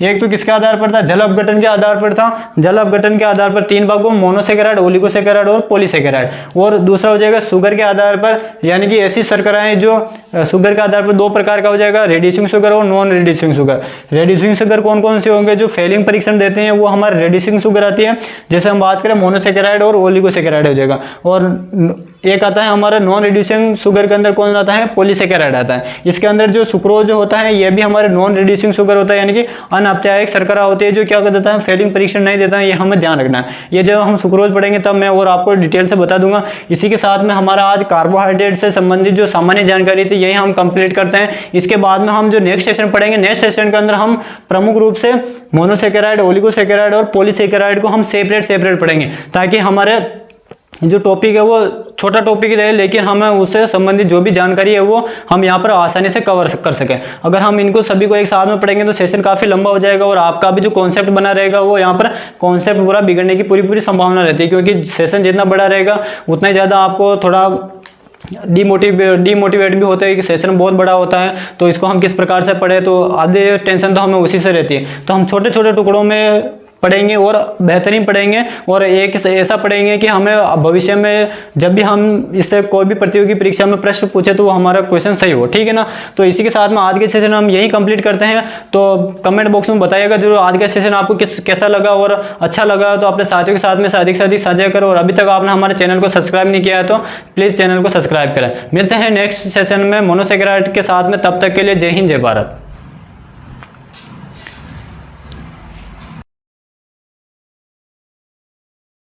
एक तो किसके आधार पर था, जल अपघटन के आधार पर था। जल अपघटन के आधार पर 3 भागों में मोनोसेकेराइड, ओलिगोसेकेराइड और पॉलीसेकेराइड। और दूसरा हो जाएगा शुगर के आधार पर, यानी कि ऐसी शर्कराएं जो शुगर के आधार पर 2 प्रकार का हो जाएगा, रिड्यूसिंग शुगर और non reducing sugar. Reducing sugar कौन कौन से होंगे, जो फेलिंग परीक्षण देते हैं वो हमारे रिड्यूसिंग शुगर आती है। जैसे हम बात करें मोनोसेकेराइड और ओलिगोसेकेराइड हो जाएगा। और एक आता है हमारा नॉन रिड्यूसिंग शुगर के अंदर कौन आता है, पॉलीसेकेराइड आता है। इसके अंदर जो सुक्रोज होता है ये भी हमारे नॉन रिड्यूसिंग शुगर होता है, यानी कि अनौपचारिक शर्करा होती है जो क्या कर देता है, फेलिंग परीक्षण नहीं देता है। ये हमें ध्यान रखना है। ये जब हम सुक्रोज पढ़ेंगे तब मैं और आपको डिटेल से बता दूंगा। इसी के साथ में हमारा आज कार्बोहाइड्रेट से संबंधित जो सामान्य जानकारी थी यही हम कंप्लीट करते हैं। इसके बाद में हम जो नेक्स्ट सेशन पढ़ेंगे, नेक्स्ट सेशन के अंदर हम प्रमुख रूप से मोनोसेकेराइड, ओलिगोसेकेराइड और पॉलीसेकेराइड को हम सेपरेट पढ़ेंगे, ताकि हमारे जो टॉपिक है वो छोटा टॉपिक रहे, लेकिन हमें उससे संबंधित जो भी जानकारी है वो हम यहाँ पर आसानी से कवर कर सकें। अगर हम इनको सभी को एक साथ में पढ़ेंगे तो सेशन काफ़ी लंबा हो जाएगा और आपका भी जो कॉन्सेप्ट बना रहेगा वो यहाँ पर कॉन्सेप्ट पूरा बिगड़ने की पूरी संभावना रहती है, क्योंकि सेशन जितना बड़ा रहेगा उतना ही ज़्यादा आपको थोड़ा डीमोटिवेट भी होता है कि सेशन बहुत बड़ा होता है, तो इसको हम किस प्रकार से पढ़े, तो आधे टेंशन तो हमें उसी से रहती है। तो हम छोटे छोटे टुकड़ों में पढ़ेंगे और बेहतरीन पढ़ेंगे, और एक ऐसा पढ़ेंगे कि हमें भविष्य में जब भी हम इससे कोई भी प्रतियोगी परीक्षा में प्रश्न पूछे तो वो हमारा क्वेश्चन सही हो, ठीक है ना। तो इसी के साथ में आज के सेशन हम यही कंप्लीट करते हैं। तो कमेंट बॉक्स में बताइएगा जरूर आज का सेशन आपको कैसा लगा, और अच्छा लगा तो अपने साथियों के साथ में अधिक से अधिक साझा करो। और अभी तक आपने हमारे चैनल को सब्सक्राइब नहीं किया है तो प्लीज़ चैनल को सब्सक्राइब करें। मिलते हैं नेक्स्ट सेशन में मोनोसेकेराइड के साथ में, तब तक के लिए जय हिंद जय भारत।